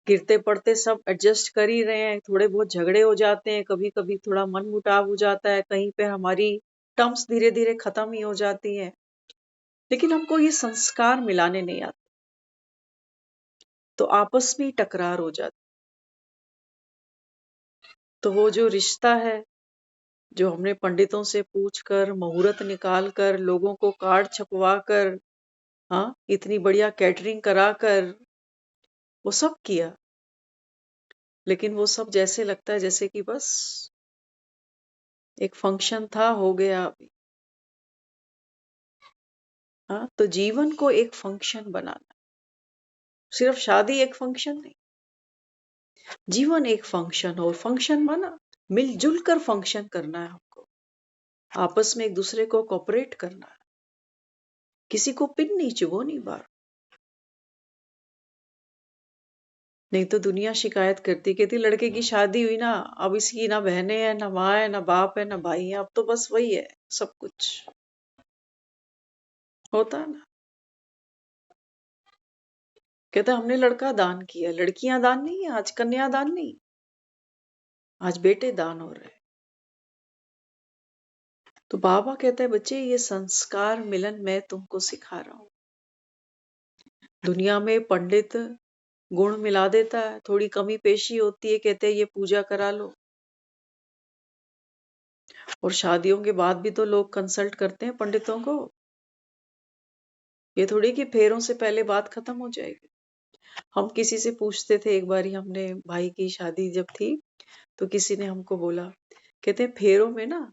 गिरते पड़ते सब एडजस्ट कर ही रहे हैं, थोड़े बहुत झगड़े हो जाते हैं, कभी कभी थोड़ा मन मुटाव हो जाता है, कहीं पे हमारी टर्म्स धीरे धीरे खत्म ही हो जाती हैं, लेकिन हमको ये संस्कार मिलाने नहीं आते, तो आपस में ही टकरार हो जाती। तो वो जो रिश्ता है, जो हमने पंडितों से पूछ कर, मुहूर्त निकाल कर, लोगों को कार्ड छपवा कर, हाँ, इतनी बढ़िया कैटरिंग करा कर, वो सब किया, लेकिन वो सब जैसे लगता है जैसे कि बस एक फंक्शन था, हो गया अभी। हाँ, तो जीवन को एक फंक्शन बनाना, सिर्फ शादी एक फंक्शन नहीं, जीवन एक फंक्शन हो। फंक्शन माना मिलजुल कर फंक्शन करना है हमको, आपस में एक दूसरे को कोऑपरेट करना है, किसी को पिन नहीं चुभोनी बार। नहीं तो दुनिया शिकायत करती, कहती लड़के की शादी हुई ना, अब इसकी ना बहनें हैं, ना माँ है, ना बाप है, ना भाई है, अब तो बस वही है सब कुछ, होता है ना। कहते हमने लड़का दान किया, लड़कियां दान नहीं है आज, कन्या दान नहीं, आज बेटे दान हो रहे हैं। तो बाबा कहते हैं बच्चे ये संस्कार मिलन मैं तुमको सिखा रहा हूं। दुनिया में पंडित गुण मिला देता है, थोड़ी कमी पेशी होती है, कहते हैं ये पूजा करा लो, और शादियों के बाद भी तो लोग कंसल्ट करते हैं पंडितों को, ये थोड़ी कि फेरों से पहले बात खत्म हो जाएगी। हम किसी से पूछते थे, एक बारी हमने भाई की शादी जब थी, तो किसी ने हमको बोला, कहते हैं फेरों में ना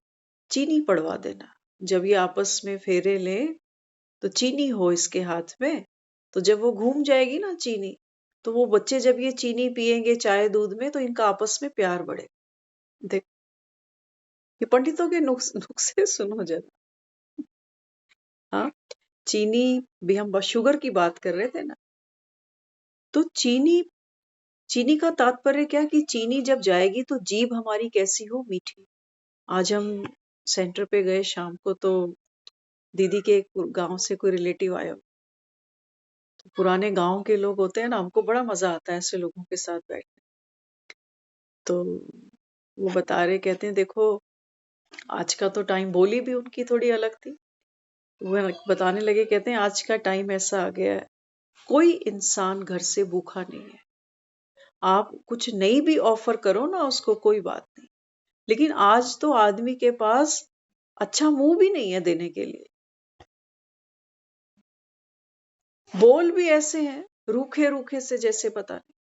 चीनी पड़वा देना, जब ये आपस में फेरे ले तो चीनी हो इसके हाथ में, तो जब वो घूम जाएगी ना चीनी, तो वो बच्चे जब ये चीनी पिएंगे चाय दूध में, तो इनका आपस में प्यार बढ़े। देख, ये पंडितों के नुस्खे सुनो जरा। हाँ, चीनी भी, हम बस शुगर की बात कर रहे थे ना, तो चीनी, चीनी का तात्पर्य क्या कि चीनी जब जाएगी तो जीभ हमारी कैसी हो, मीठी। आज हम सेंटर पे गए शाम को, तो दीदी के गांव से कोई रिलेटिव आया, तो पुराने गांव के लोग होते हैं ना, हमको बड़ा मजा आता है ऐसे लोगों के साथ बैठने। तो वो बता रहे, कहते हैं देखो आज का तो टाइम, बोली भी उनकी थोड़ी अलग थी, वो बताने लगे, कहते हैं आज का टाइम ऐसा आ गया है, कोई इंसान घर से भूखा नहीं है, आप कुछ नहीं भी ऑफर करो ना उसको, कोई बात नहीं, लेकिन आज तो आदमी के पास अच्छा मुंह भी नहीं है देने के लिए, बोल भी ऐसे हैं रूखे रूखे से जैसे पता नहीं,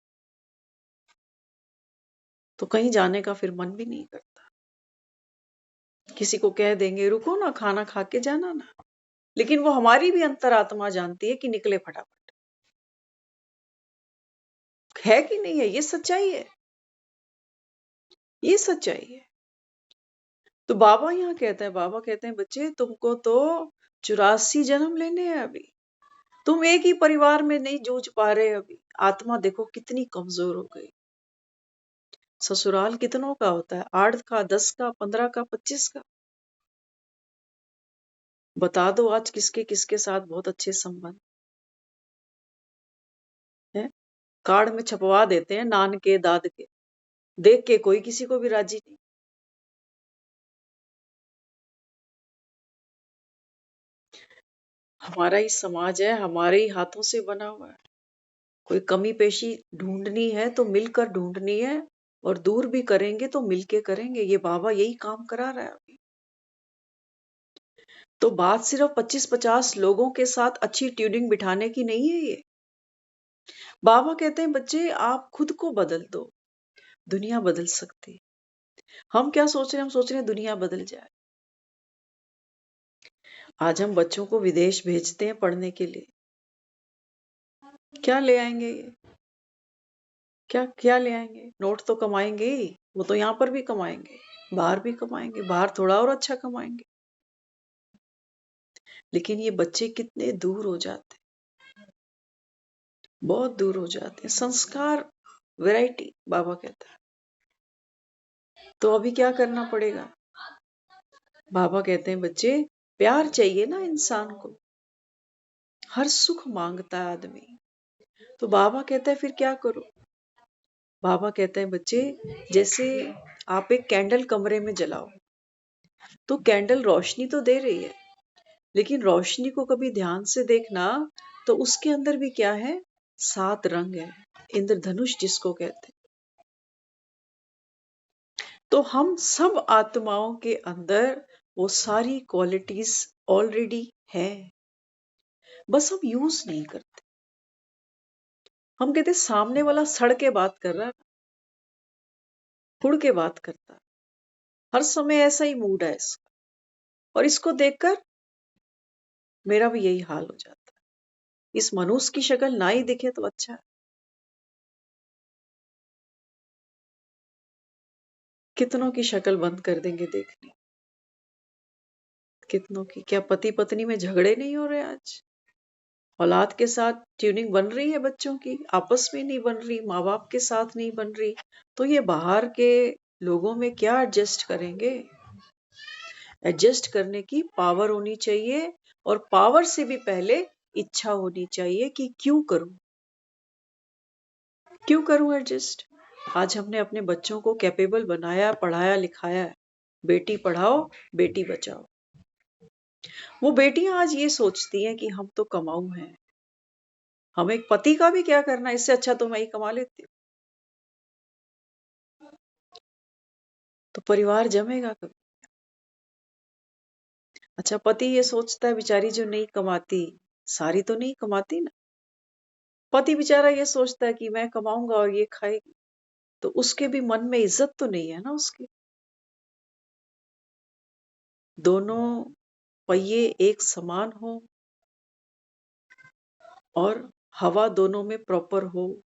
तो कहीं जाने का फिर मन भी नहीं करता। किसी को कह देंगे रुको ना, खाना खा के जाना ना, लेकिन वो हमारी भी अंतरात्मा जानती है कि निकले फटाफट, है कि नहीं है, ये सच्चाई है, ये सच्चाई है। तो बाबा यहाँ कहता है, बाबा कहते हैं बच्चे तुमको तो 84 जन्म लेने हैं अभी, तुम एक ही परिवार में नहीं जूझ पा रहे अभी, आत्मा देखो कितनी कमजोर हो गई। ससुराल कितनों का होता है, 8 का, 10 का, 15 का, 25 का, बता दो आज किसके किसके साथ बहुत अच्छे संबंध है। कार्ड में छपवा देते हैं नान के दाद के, देख के कोई किसी को भी राजी नहीं। हमारा ही समाज है, हमारे ही हाथों से बना हुआ है, कोई कमी पेशी ढूंढनी है तो मिलकर ढूंढनी है, और दूर भी करेंगे तो मिलके करेंगे। ये बाबा यही काम करा रहा है अभी। तो बात सिर्फ 25-50 लोगों के साथ अच्छी ट्यूनिंग बिठाने की नहीं है ये। बाबा कहते हैं बच्चे आप खुद को बदल दो, दुनिया बदल सकती। हम क्या सोच रहे हैं? हम सोच रहे हैं दुनिया बदल जाए। आज हम बच्चों को विदेश भेजते हैं पढ़ने के लिए, क्या ले आएंगे ये? क्या क्या ले आएंगे? नोट तो कमाएंगे ही, वो तो यहाँ पर भी कमाएंगे, बाहर भी कमाएंगे, बाहर थोड़ा और अच्छा कमाएंगे। लेकिन ये बच्चे कितने दूर हो जाते हैं, बहुत दूर हो जाते हैं। संस्कार वैरायटी बाबा कहता है। तो अभी क्या करना पड़ेगा? बाबा कहते हैं बच्चे प्यार चाहिए ना इंसान को, हर सुख मांगता है आदमी। तो बाबा कहता है फिर क्या करो? बाबा कहते हैं बच्चे जैसे आप एक कैंडल कमरे में जलाओ, तो कैंडल रोशनी तो दे रही है, लेकिन रोशनी को कभी ध्यान से देखना तो उसके अंदर भी क्या है? 7 रंग है, इंद्रधनुष जिसको कहते हैं। तो हम सब आत्माओं के अंदर वो सारी क्वालिटीज ऑलरेडी है, बस हम यूज नहीं करते। हम कहते सामने वाला सड़ के बात कर रहा है, फुड़ के बात करता है, हर समय ऐसा ही मूड है इसका, और इसको देखकर मेरा भी यही हाल हो जाता है। इस मनुष्य की शक्ल ना ही दिखे तो अच्छा है। कितनों की शक्ल बंद कर देंगे देखनी, कितनों की। क्या पति पत्नी में झगड़े नहीं हो रहे आज? औलाद के साथ ट्यूनिंग बन रही है बच्चों की, आपस में नहीं बन रही, माँ बाप के साथ नहीं बन रही, तो ये बाहर के लोगों में क्या एडजस्ट करेंगे? एडजस्ट करने की पावर होनी चाहिए, और पावर से भी पहले इच्छा होनी चाहिए कि क्यों करूं, क्यों करूं एडजस्ट। आज हमने अपने बच्चों को कैपेबल बनाया, पढ़ाया लिखाया है, बेटी पढ़ाओ बेटी बचाओ। वो बेटियां आज ये सोचती हैं कि हम तो कमाऊ हैं, हमें एक पति का भी क्या करना, इससे अच्छा तो मैं ही कमा लेती हूँ। तो परिवार जमेगा कभी? अच्छा, पति ये सोचता है बेचारी जो नहीं कमाती, सारी तो नहीं कमाती ना, पति बेचारा ये सोचता है कि मैं कमाऊंगा और ये खाएगी, तो उसके भी मन में इज्जत तो नहीं है ना उसकी। दोनों पहिए एक समान हो और हवा दोनों में प्रॉपर हो,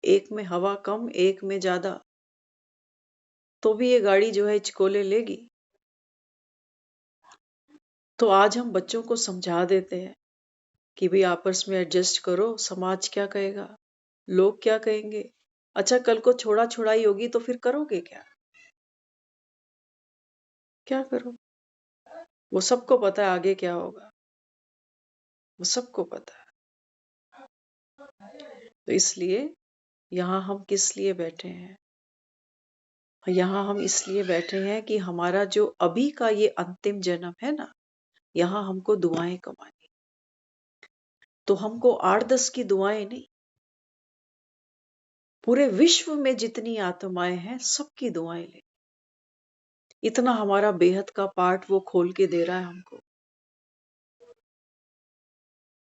एक में हवा कम एक में ज्यादा, तो भी ये गाड़ी जो है हिचकोले लेगी। तो आज हम बच्चों को समझा देते हैं कि भाई आपस में एडजस्ट करो, समाज क्या कहेगा, लोग क्या कहेंगे। अच्छा, कल को छोड़ा छुड़ाई होगी तो फिर करोगे क्या? क्या करो? वो सबको पता है आगे क्या होगा, वो सबको पता है। तो इसलिए यहाँ हम किस लिए बैठे हैं? यहाँ हम इसलिए बैठे हैं कि हमारा जो अभी का ये अंतिम जन्म है ना, यहाँ हमको दुआएं कमानी। तो हमको 8-10 की दुआएं नहीं, पूरे विश्व में जितनी आत्माएं हैं सबकी दुआएं ले। इतना हमारा बेहद का पार्ट वो खोल के दे रहा है हमको,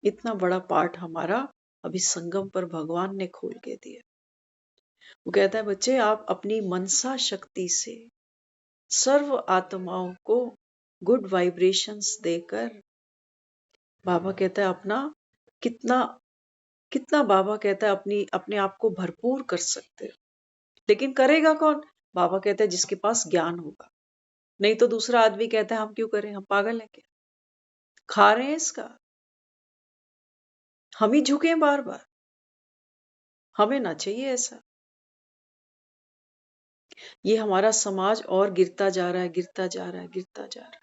इतना बड़ा पार्ट हमारा अभी संगम पर भगवान ने खोल के दिया। वो कहता है बच्चे आप अपनी मनसा शक्ति से सर्व आत्माओं को गुड वाइब्रेशंस देकर, बाबा कहता है अपना कितना कितना, बाबा कहता है अपने आप को भरपूर कर सकते हो। लेकिन करेगा कौन? बाबा कहता है जिसके पास ज्ञान होगा। नहीं तो दूसरा आदमी कहता है हम क्यों करें, हम पागल हैं क्या, खा रहे हैं इसका। हम ही झुके बार बार, हमें ना चाहिए ऐसा। ये हमारा समाज और गिरता जा रहा है, गिरता जा रहा है, गिरता जा रहा है।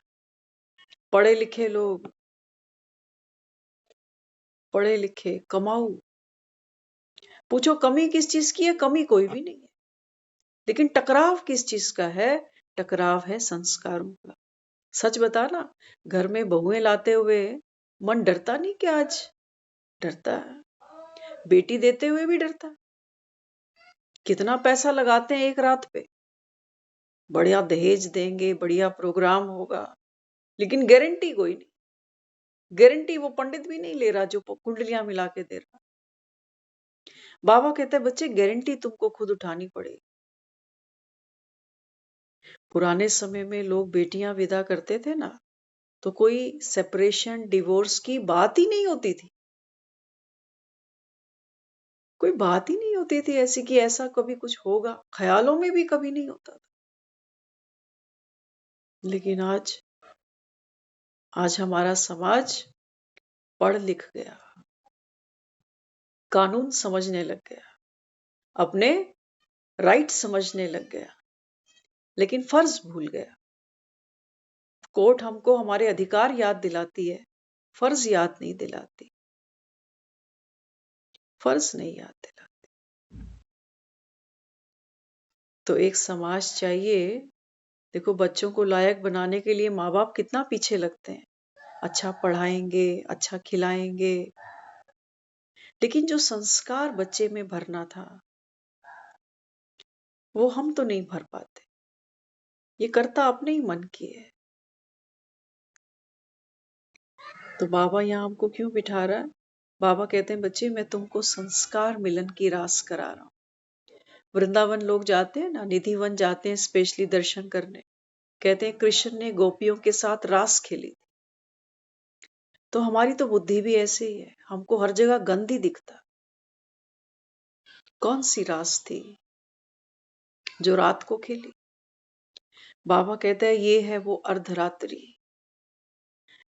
पढ़े लिखे लोग, पढ़े लिखे कमाऊ, पूछो कमी किस चीज की है? कमी कोई भी नहीं है, लेकिन टकराव किस चीज का है? टकराव है संस्कारों का। सच बता ना, घर में बहुएं लाते हुए मन डरता नहीं क्या? आज डरता है। बेटी देते हुए भी डरता है। कितना पैसा लगाते हैं एक रात पे, बढ़िया दहेज देंगे, बढ़िया प्रोग्राम होगा, लेकिन गारंटी कोई नहीं। गारंटी वो पंडित भी नहीं ले रहा जो कुंडलियां मिला के दे रहा। बाबा कहते हैं बच्चे गारंटी तुमको खुद उठानी पड़ेगी। पुराने समय में लोग बेटियां विदा करते थे ना, तो कोई सेपरेशन डिवोर्स की बात ही नहीं होती थी। कोई बात ही नहीं होती थी ऐसी कि ऐसा कभी कुछ होगा, ख्यालों में भी कभी नहीं होता था। लेकिन आज हमारा समाज पढ़ लिख गया, कानून समझने लग गया, अपने राइट समझने लग गया, लेकिन फर्ज भूल गया। कोर्ट हमको हमारे अधिकार याद दिलाती है, फर्ज याद नहीं दिलाती, फर्ज नहीं याद दिलाती। तो एक समाज चाहिए। देखो, बच्चों को लायक बनाने के लिए माँ बाप कितना पीछे लगते हैं, अच्छा पढ़ाएंगे, अच्छा खिलाएंगे, लेकिन जो संस्कार बच्चे में भरना था वो हम तो नहीं भर पाते। ये करता अपने ही मन की है। तो बाबा यहाँ हमको क्यों बिठा रहा है? बाबा कहते हैं बच्चे मैं तुमको संस्कार मिलन की रास करा रहा हूं। वृंदावन लोग जाते हैं ना, निधिवन जाते हैं स्पेशली दर्शन करने। कहते हैं कृष्ण ने गोपियों के साथ रास खेली थी। तो हमारी तो बुद्धि भी ऐसे ही है, हमको हर जगह गंदी दिखता। कौन सी रास थी जो रात को खेली? बाबा कहता है ये है वो अर्धरात्रि।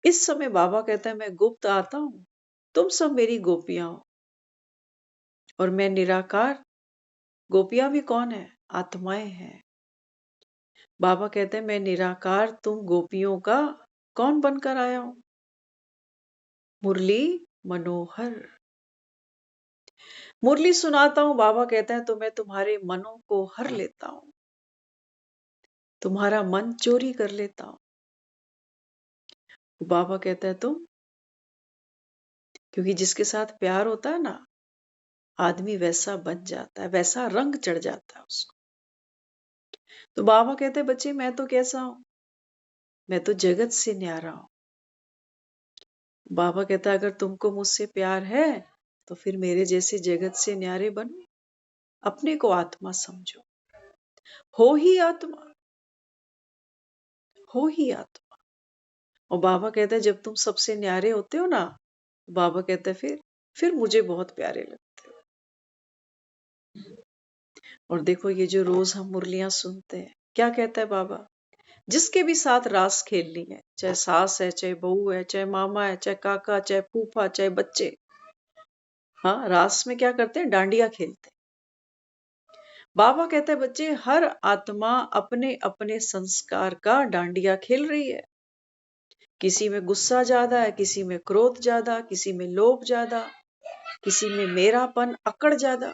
इस समय बाबा कहता है मैं गुप्त आता हूं, तुम सब मेरी गोपियां हो, और मैं निराकार। गोपियां भी कौन है? आत्माएं हैं। बाबा कहते हैं मैं निराकार, तुम गोपियों का कौन बनकर आया हूं? मुरली मनोहर। मुरली सुनाता हूं, बाबा कहते हैं तो मैं तुम्हारे मनों को हर लेता हूं, तुम्हारा मन चोरी कर लेता हूं। बाबा कहता है तुम, क्योंकि जिसके साथ प्यार होता है ना, आदमी वैसा बन जाता है, वैसा रंग चढ़ जाता है उसको। तो बाबा कहते हैं बच्चे मैं तो कैसा हूं? मैं तो जगत से न्यारा हूं। बाबा कहता है अगर तुमको मुझसे प्यार है तो फिर मेरे जैसे जगत से न्यारे बनो, अपने को आत्मा समझो, हो ही आत्मा, हो ही आत्मा। और बाबा कहता है जब तुम सबसे न्यारे होते हो ना, बाबा कहता है फिर मुझे बहुत प्यारे लगते हो। और देखो ये जो रोज हम मुरलियां सुनते हैं, क्या कहता है बाबा? जिसके भी साथ रास खेलनी है, चाहे सास है, चाहे बहू है, चाहे मामा है, चाहे काका, चाहे फूफा, चाहे बच्चे, हाँ रास में क्या करते हैं? डांडिया खेलते हैं। बाबा कहते हैं बच्चे हर आत्मा अपने अपने संस्कार का डांडिया खेल रही है। किसी में गुस्सा ज्यादा है, किसी में क्रोध ज्यादा, किसी में लोभ ज्यादा, किसी में मेरापन, अकड़ ज्यादा।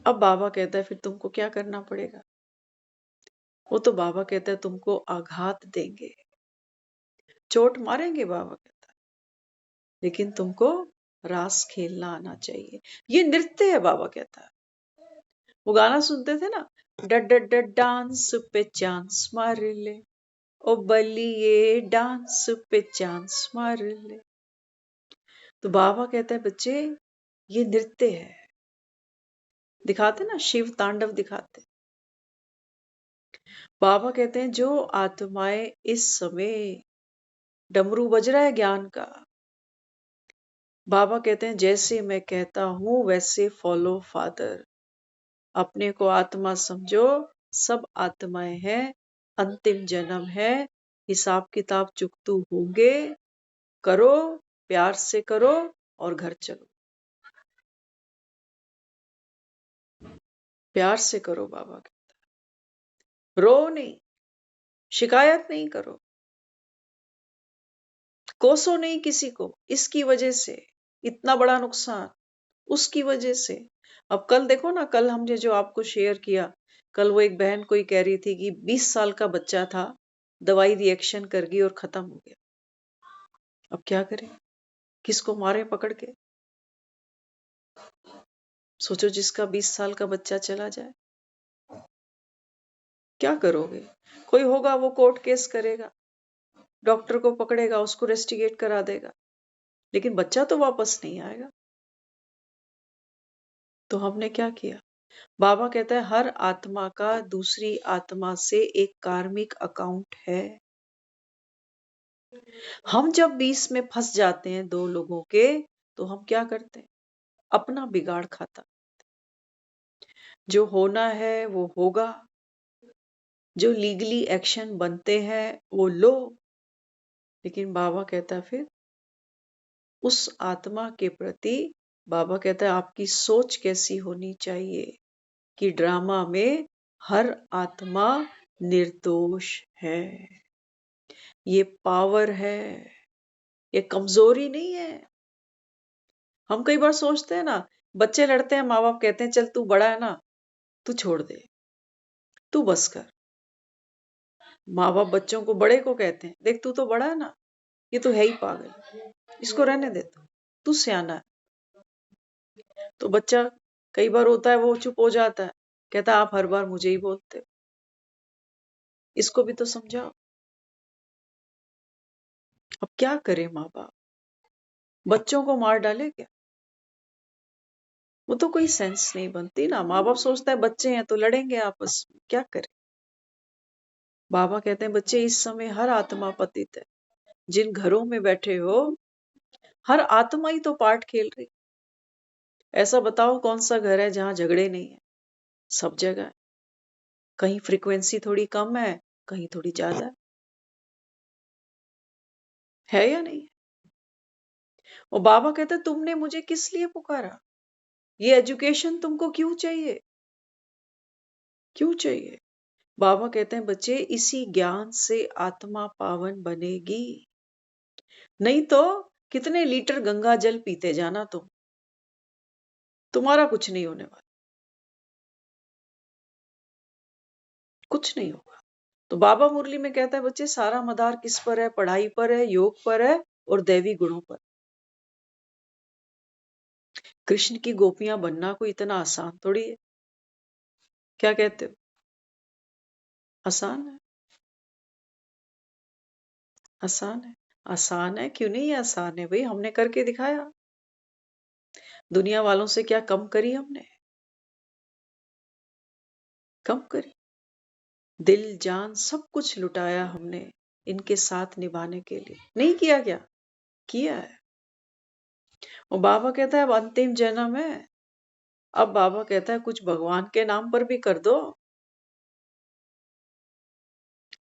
अब बाबा कहता है फिर तुमको क्या करना पड़ेगा? वो तो बाबा कहता है तुमको आघात देंगे, चोट मारेंगे बाबा कहता है, लेकिन तुमको रास खेलना आना चाहिए। ये नृत्य है बाबा कहता है। वो गाना सुनते थे ना, डड डड डांस पे चांस मार ले, ओ बलिए डांस पे चांस मार ले। तो बाबा कहता है बच्चे ये नृत्य है। दिखाते ना, शिव तांडव दिखाते। बाबा कहते हैं जो आत्माएं इस समय डमरू बज रहा है ज्ञान का, बाबा कहते हैं जैसे मैं कहता हूं वैसे फॉलो फादर। अपने को आत्मा समझो, सब आत्माएं हैं, अंतिम जन्म है, हिसाब किताब चुकतू होंगे, करो, प्यार से करो और घर चलो। प्यार से करो बाबा कहता है, रो नहीं, शिकायत नहीं करो, कोसो नहीं किसी को, इसकी वजह से इतना बड़ा नुकसान, उसकी वजह से। अब कल देखो ना, कल हमने जो आपको शेयर किया, कल वो एक बहन कोई कह रही थी कि 20 साल का बच्चा था, दवाई रिएक्शन कर गई और खत्म हो गया। अब क्या करें? किसको मारे पकड़ के? सोचो जिसका 20 साल का बच्चा चला जाए, क्या करोगे? कोई होगा वो कोर्ट केस करेगा, डॉक्टर को पकड़ेगा, उसको रेस्टिगेट करा देगा, लेकिन बच्चा तो वापस नहीं आएगा। तो हमने क्या किया? बाबा कहता है हर आत्मा का दूसरी आत्मा से एक कार्मिक अकाउंट है। हम जब बीच में फंस जाते हैं दो लोगों के, तो हम क्या करते हैं? अपना बिगाड़ खाता। जो होना है वो होगा, जो लीगली एक्शन बनते हैं वो लो। लेकिन बाबा कहता है फिर उस आत्मा के प्रति, बाबा कहता है आपकी सोच कैसी होनी चाहिए कि ड्रामा में हर आत्मा निर्दोष है। ये पावर है, ये कमजोरी नहीं है। हम कई बार सोचते हैं ना, बच्चे लड़ते हैं, माँ बाप कहते हैं चल तू बड़ा है ना, तू छोड़ दे, तू बस कर। माँ बाप बच्चों को, बड़े को कहते हैं देख तू तो बड़ा है ना, ये तो है ही पागल, इसको रहने दे, तू सियाना है। तो बच्चा कई बार होता है वो चुप हो जाता है, कहता है आप हर बार मुझे ही बोलते हो, इसको भी तो समझाओ। अब क्या करे माँ बाप? बच्चों को मार डाले क्या? वो तो कोई सेंस नहीं बनती ना। माँ बाप सोचता है बच्चे हैं तो लड़ेंगे आपस में, क्या करें? बाबा कहते हैं बच्चे इस समय हर आत्मा पतित है। जिन घरों में बैठे हो हर आत्मा ही तो पार्ट खेल रही। ऐसा बताओ कौन सा घर है जहां झगड़े नहीं है? सब जगह है। कहीं फ्रीक्वेंसी थोड़ी कम है, कहीं थोड़ी ज्यादा है या नहीं? और बाबा कहते हैं तुमने मुझे किस लिए पुकारा? ये एजुकेशन तुमको क्यों चाहिए? क्यों चाहिए? बाबा कहते हैं बच्चे इसी ज्ञान से आत्मा पावन बनेगी। नहीं तो कितने लीटर गंगा जल पीते जाना तुम, तुम्हारा कुछ नहीं होने वाला, कुछ नहीं होगा। तो बाबा मुरली में कहता है बच्चे सारा मदार किस पर है? पढ़ाई पर है, योग पर है और दैवी गुणों पर। कृष्ण की गोपियां बनना कोई इतना आसान थोड़ी है। क्या कहते हो? आसान है? आसान है? आसान है क्यों नहीं? आसान है भाई, हमने करके दिखाया। दुनिया वालों से क्या कम करी हमने? कम करी? दिल जान सब कुछ लुटाया हमने इनके साथ निभाने के लिए, नहीं किया क्या? किया है। और बाबा कहता है अब अंतिम जन्म है। अब बाबा कहता है कुछ भगवान के नाम पर भी कर दो।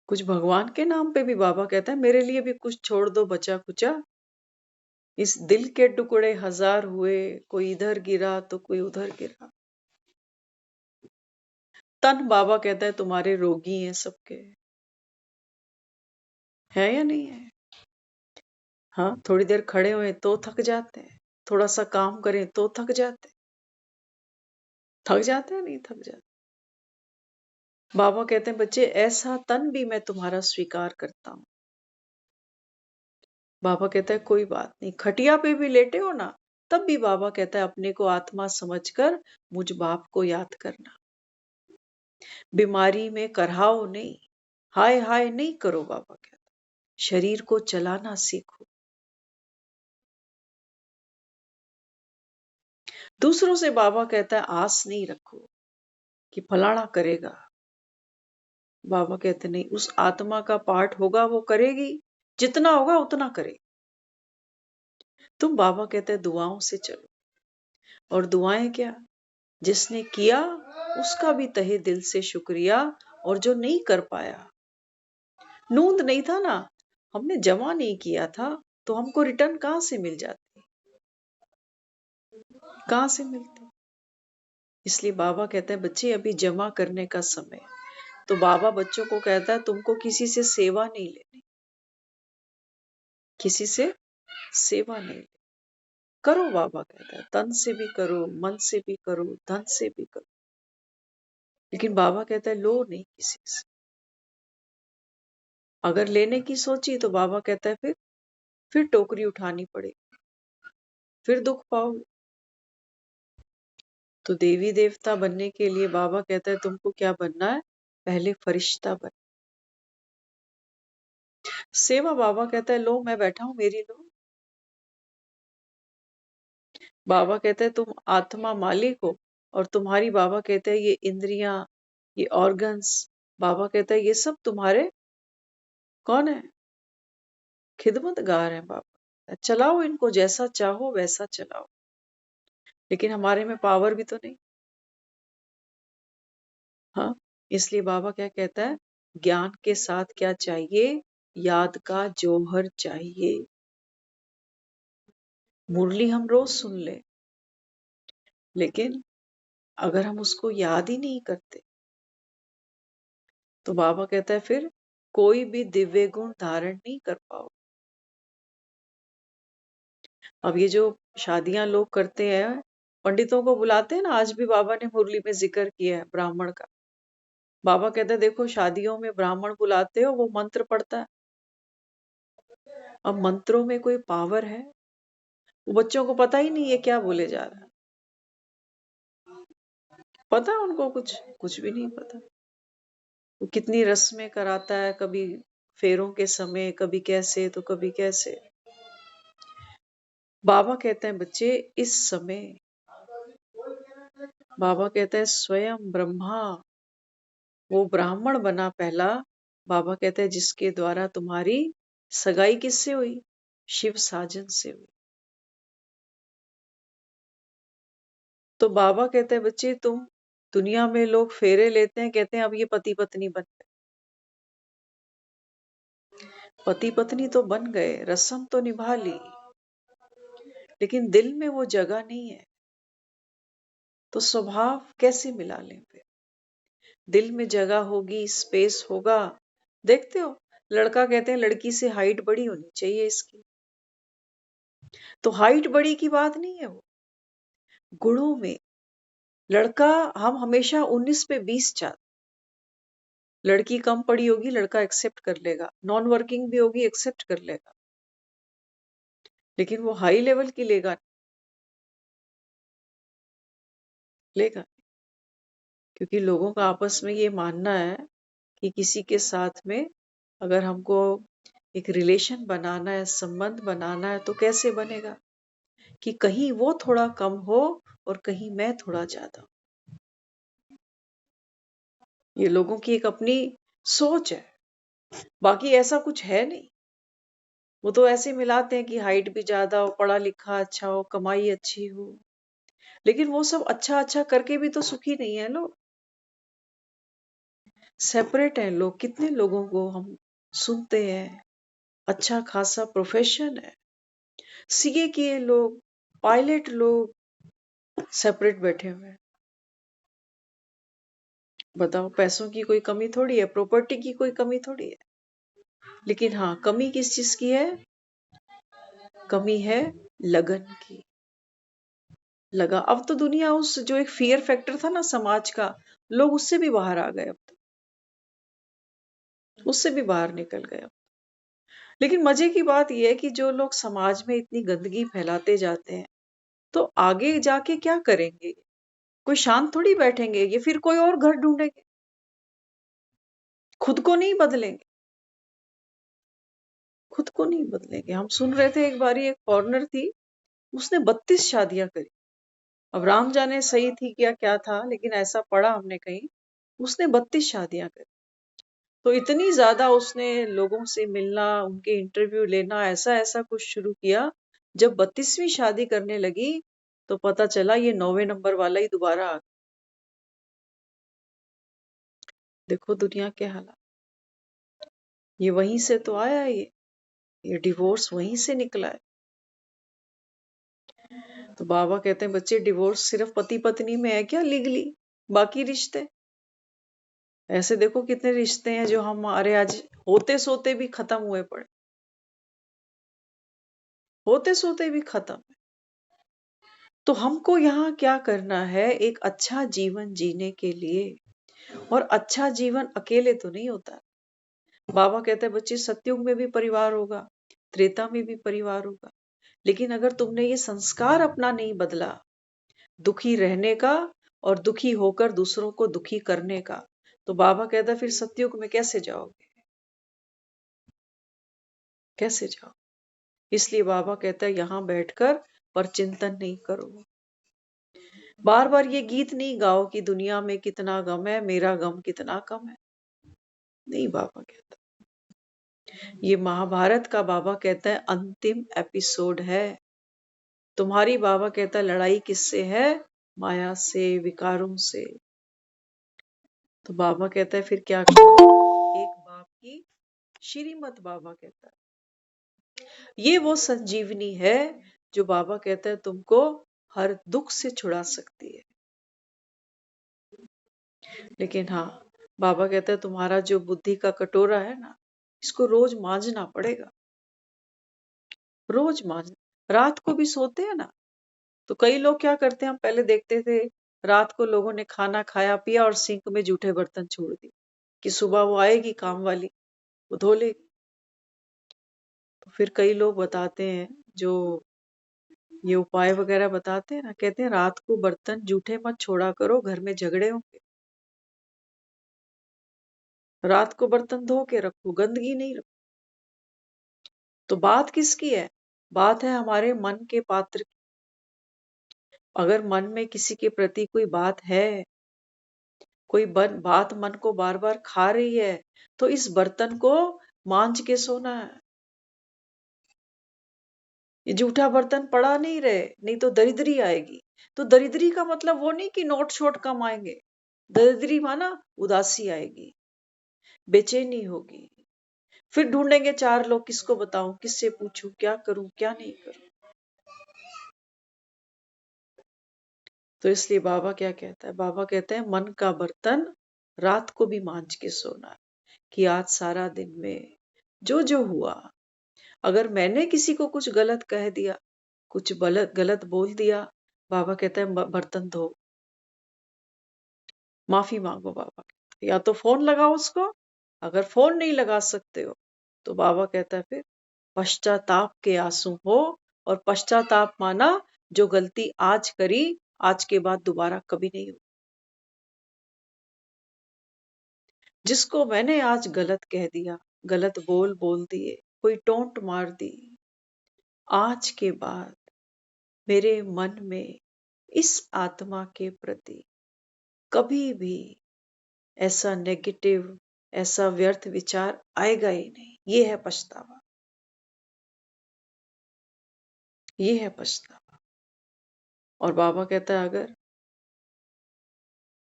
कुछ भगवान के नाम पे भी बाबा कहता है मेरे लिए भी कुछ छोड़ दो बचा कुचा। इस दिल के टुकड़े हजार हुए, कोई इधर गिरा तो कोई उधर गिरा। तन बाबा कहता है तुम्हारे रोगी हैं सबके, है या नहीं है? हाँ, थोड़ी देर खड़े हुए तो थक जाते हैं, थोड़ा सा काम करें तो थक जाते हैं। थक जाते हैं नहीं थक जाते? बाबा कहते हैं बच्चे ऐसा तन भी मैं तुम्हारा स्वीकार करता हूं। बाबा कहता है कोई बात नहीं, खटिया पे भी लेटे हो ना, तब भी बाबा कहता है अपने को आत्मा समझकर मुझ बाप को याद करना। बीमारी में करहाओ नहीं, हाय हाय नहीं करो। बाबा कहता है शरीर को चलाना सीखो। दूसरों से बाबा कहता है आस नहीं रखो कि फलाना करेगा। बाबा कहते नहीं, उस आत्मा का पार्ट होगा वो करेगी, जितना होगा उतना करे। तुम बाबा कहते हैं दुआओं से चलो। और दुआएं क्या? जिसने किया उसका भी तहे दिल से शुक्रिया, और जो नहीं कर पाया, नूंद नहीं था ना, हमने जमा नहीं किया था, तो हमको रिटर्न कहां से मिल जाती? कहां से मिलती? इसलिए बाबा कहते हैं बच्चे अभी जमा करने का समय। तो बाबा बच्चों को कहता है तुमको किसी से सेवा नहीं लेनी, किसी से सेवा नहीं लेनी। करो, बाबा कहता है तन से भी करो, मन से भी करो, धन से भी करो, लेकिन बाबा कहता है लो नहीं किसी से। अगर लेने की सोची तो बाबा कहता है फिर टोकरी उठानी पड़ेगी, फिर दुख पाओगे। तो देवी देवता बनने के लिए बाबा कहता है तुमको क्या बनना है, पहले फरिश्ता बन। सेवा बाबा कहता है लो मैं बैठा हूं, मेरी लो। बाबा कहते हैं तुम आत्मा मालिक हो, और तुम्हारी बाबा कहते हैं ये इंद्रियां, ये ऑर्गन्स, बाबा कहता है ये सब तुम्हारे कौन है, खिदमतगार है। बाबा चलाओ इनको, जैसा चाहो वैसा चलाओ, लेकिन हमारे में पावर भी तो नहीं। हाँ, इसलिए बाबा क्या कहता है, ज्ञान के साथ क्या चाहिए, याद का जौहर चाहिए। मुरली हम रोज सुन ले, लेकिन अगर हम उसको याद ही नहीं करते तो बाबा कहता है फिर कोई भी दिव्य गुण धारण नहीं कर पाओ। अब ये जो शादियां लोग करते हैं, पंडितों को बुलाते हैं ना, आज भी बाबा ने मुरली में जिक्र किया है ब्राह्मण का। बाबा कहते हैं देखो शादियों में ब्राह्मण बुलाते हो, वो मंत्र पढ़ता है। अब मंत्रों में कोई पावर है? वो बच्चों को पता ही नहीं है क्या बोले जा रहा है। पता है उनको कुछ कुछ भी नहीं पता। वो कितनी रस्में कराता है, कभी फेरों के समय, कभी कैसे तो कभी कैसे। बाबा कहते हैं बच्चे इस समय, बाबा कहते हैं स्वयं ब्रह्मा वो ब्राह्मण बना पहला। बाबा कहते हैं जिसके द्वारा तुम्हारी सगाई किससे हुई, शिव साजन से हुई। तो बाबा कहते हैं बच्चे तुम, दुनिया में लोग फेरे लेते हैं, कहते हैं अब ये पति पत्नी बन गए। पति पत्नी तो बन गए, रस्म तो निभा ली, लेकिन दिल में वो जगह नहीं है, तो स्वभाव कैसे मिला लें फिर? दिल में जगह होगी, स्पेस होगा। देखते हो लड़का कहते हैं लड़की से हाइट बड़ी होनी चाहिए इसकी, तो हाइट बड़ी की बात नहीं है, वो गुणों में। लड़का, हम हमेशा 19 पे 20 चाहते। लड़की कम पढ़ी होगी, लड़का एक्सेप्ट कर लेगा, नॉन वर्किंग भी होगी एक्सेप्ट कर लेगा, लेकिन वो हाई लेवल की लेगा लेगा क्योंकि लोगों का आपस में ये मानना है कि किसी के साथ में अगर हमको एक रिलेशन बनाना है, संबंध बनाना है, तो कैसे बनेगा कि कहीं वो थोड़ा कम हो और कहीं मैं थोड़ा ज्यादा। ये लोगों की एक अपनी सोच है, बाकी ऐसा कुछ है नहीं। वो तो ऐसे मिलाते हैं कि हाइट भी ज्यादा हो, पढ़ा लिखा अच्छा हो, कमाई अच्छी हो, लेकिन वो सब अच्छा अच्छा करके भी तो सुखी नहीं है लोग। सेपरेट हैं लोग, कितने लोगों को हम सुनते हैं, अच्छा खासा प्रोफेशन है, सीए किए लोग, पायलट लोग सेपरेट बैठे हुए हैं। बताओ, पैसों की कोई कमी थोड़ी है, प्रॉपर्टी की कोई कमी थोड़ी है, लेकिन हाँ कमी किस चीज की है, कमी है लगन की। लगा, अब तो दुनिया उस जो एक फियर फैक्टर था ना समाज का, लोग उससे भी बाहर आ गए, अब तो उससे भी बाहर निकल गए। लेकिन मजे की बात यह है कि जो लोग समाज में इतनी गंदगी फैलाते जाते हैं, तो आगे जाके क्या करेंगे? कोई शांत थोड़ी बैठेंगे, ये फिर कोई और घर ढूंढेंगे, खुद को नहीं बदलेंगे, खुद को नहीं बदलेंगे। हम सुन रहे थे एक बारी, एक फॉरनर थी, उसने 32 शादियां करी। अब राम जाने सही थी क्या क्या था, लेकिन ऐसा पढ़ा हमने कहीं, उसने 32 शादियां करी। तो इतनी ज्यादा उसने लोगों से मिलना, उनके इंटरव्यू लेना, ऐसा ऐसा कुछ शुरू किया। जब 32वीं शादी करने लगी तो पता चला ये 9वें नंबर वाला ही दोबारा आ गया। देखो दुनिया के हालात, ये वहीं से तो आया है, ये डिवोर्स वहीं से निकला है। तो बाबा कहते हैं बच्चे डिवोर्स सिर्फ पति पत्नी में है क्या लीगली, बाकी रिश्ते ऐसे देखो कितने रिश्ते हैं जो हमारे आज होते सोते भी खत्म हुए पड़े, होते सोते भी खत्म। तो हमको यहाँ क्या करना है, एक अच्छा जीवन जीने के लिए, और अच्छा जीवन अकेले तो नहीं होता। बाबा कहते हैं बच्चे सतयुग में भी परिवार होगा, त्रेता में भी परिवार होगा, लेकिन अगर तुमने ये संस्कार अपना नहीं बदला, दुखी रहने का और दुखी होकर दूसरों को दुखी करने का। तो बाबा कहता फिर सतयुग में कैसे जाओगे, कैसे जाओ। इसलिए बाबा कहता है यहां बैठकर पर चिंतन नहीं करो। बार बार ये गीत नहीं गाओ कि दुनिया में कितना गम है, मेरा गम कितना कम है। नहीं, बाबा कहता, ये महाभारत का बाबा कहता है अंतिम एपिसोड है। तुम्हारी बाबा कहता है लड़ाई किससे है, माया से, विकारों से। तो बाबा कहता है फिर क्या करो, एक बाप की श्रीमत। बाबा कहता है ये वो संजीवनी है जो बाबा कहता है तुमको हर दुख से छुड़ा सकती है। लेकिन हाँ, बाबा कहता है तुम्हारा जो बुद्धि का कटोरा है ना, इसको रोज मांजना पड़ेगा, रोज मांजना। रात को भी सोते हैं ना, तो कई लोग क्या करते हैं, हम पहले देखते थे रात को लोगों ने खाना खाया पिया और सिंक में जूठे बर्तन छोड़ दिए कि सुबह वो आएगी काम वाली, वो धो लेगी। तो फिर कई लोग बताते हैं, जो ये उपाय वगैरह बताते हैं ना, कहते हैं रात को बर्तन जूठे मत छोड़ा करो, घर में झगड़े होंगे। रात को बर्तन धो के रखो, गंदगी नहीं रखो। तो बात किसकी है, बात है हमारे मन के पात्र की। अगर मन में किसी के प्रति कोई बात है, कोई बात मन को बार बार खा रही है, तो इस बर्तन को मांज के सोना है। ये जूठा बर्तन पड़ा नहीं रहे, नहीं तो दरिद्री आएगी। तो दरिद्री का मतलब वो नहीं कि नोट शोट कम आएंगे। दरिद्री माना उदासी आएगी, बेचैनी होगी। फिर ढूंढेंगे चार लोग, किसको बताऊं, किससे पूछूं, क्या करूं, क्या नहीं करूं। तो इसलिए बाबा क्या कहता है, बाबा कहते हैं मन का बर्तन रात को भी मांज के सोना है, कि आज सारा दिन में जो जो हुआ, अगर मैंने किसी को कुछ गलत कह दिया, कुछ गलत बोल दिया, बाबा कहते हैं बर्तन धो, माफी मांगो। बाबा कहते हैं या तो फोन लगाओ उसको, अगर फोन नहीं लगा सकते हो तो बाबा कहता है फिर पश्चाताप के आंसू हो। और पश्चाताप माना जो गलती आज करी, आज के बाद दोबारा कभी नहीं हो। जिसको मैंने आज गलत कह दिया, गलत बोल दिए, कोई टोंट मार दी, आज के बाद मेरे मन में इस आत्मा के प्रति कभी भी ऐसा नेगेटिव, ऐसा व्यर्थ विचार आएगा ही नहीं। ये है पछतावा, ये है पछतावा। और बाबा कहता है अगर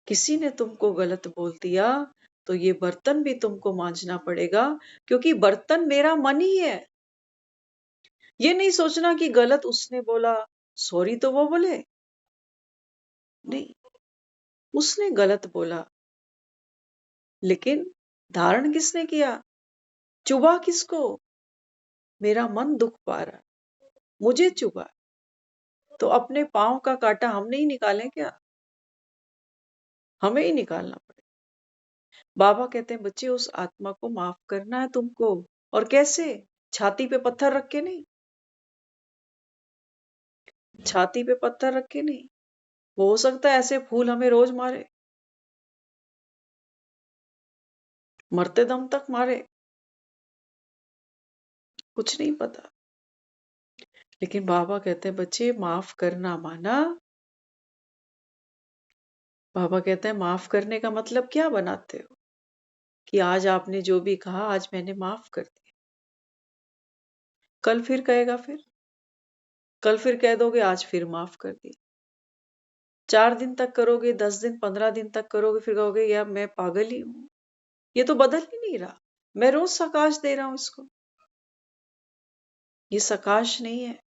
किसी ने तुमको गलत बोल दिया, तो ये बर्तन भी तुमको मांजना पड़ेगा, क्योंकि बर्तन मेरा मन ही है। ये नहीं सोचना कि गलत उसने बोला, सॉरी तो वो बोले, नहीं, उसने गलत बोला, लेकिन धारण किसने किया, चुभा किसको, मेरा मन दुख पा रहा, मुझे चुभा। तो अपने पांव का कांटा हम नहीं निकालें क्या, हमें ही निकालना पड़ेगा। बाबा कहते हैं बच्चे उस आत्मा को माफ करना है तुमको। और कैसे, छाती पे पत्थर रख के नहीं, छाती पे पत्थर रख के नहीं। वो हो सकता है ऐसे फूल हमें रोज मारे, मरते दम तक मारे, कुछ नहीं पता। लेकिन बाबा कहते हैं बच्चे माफ करना माना, बाबा कहते हैं माफ करने का मतलब क्या बनाते हो, कि आज आपने जो भी कहा आज मैंने माफ कर दिया, कल फिर कहेगा, फिर कल फिर कह दोगे आज फिर माफ कर दिया। 4 दिन तक करोगे, 10 दिन, 15 दिन तक करोगे, फिर कहोगे यार मैं पागल ही हूं, ये तो बदल ही नहीं रहा, मैं रोज सकाश दे रहा हूं इसको, ये सकाश नहीं है।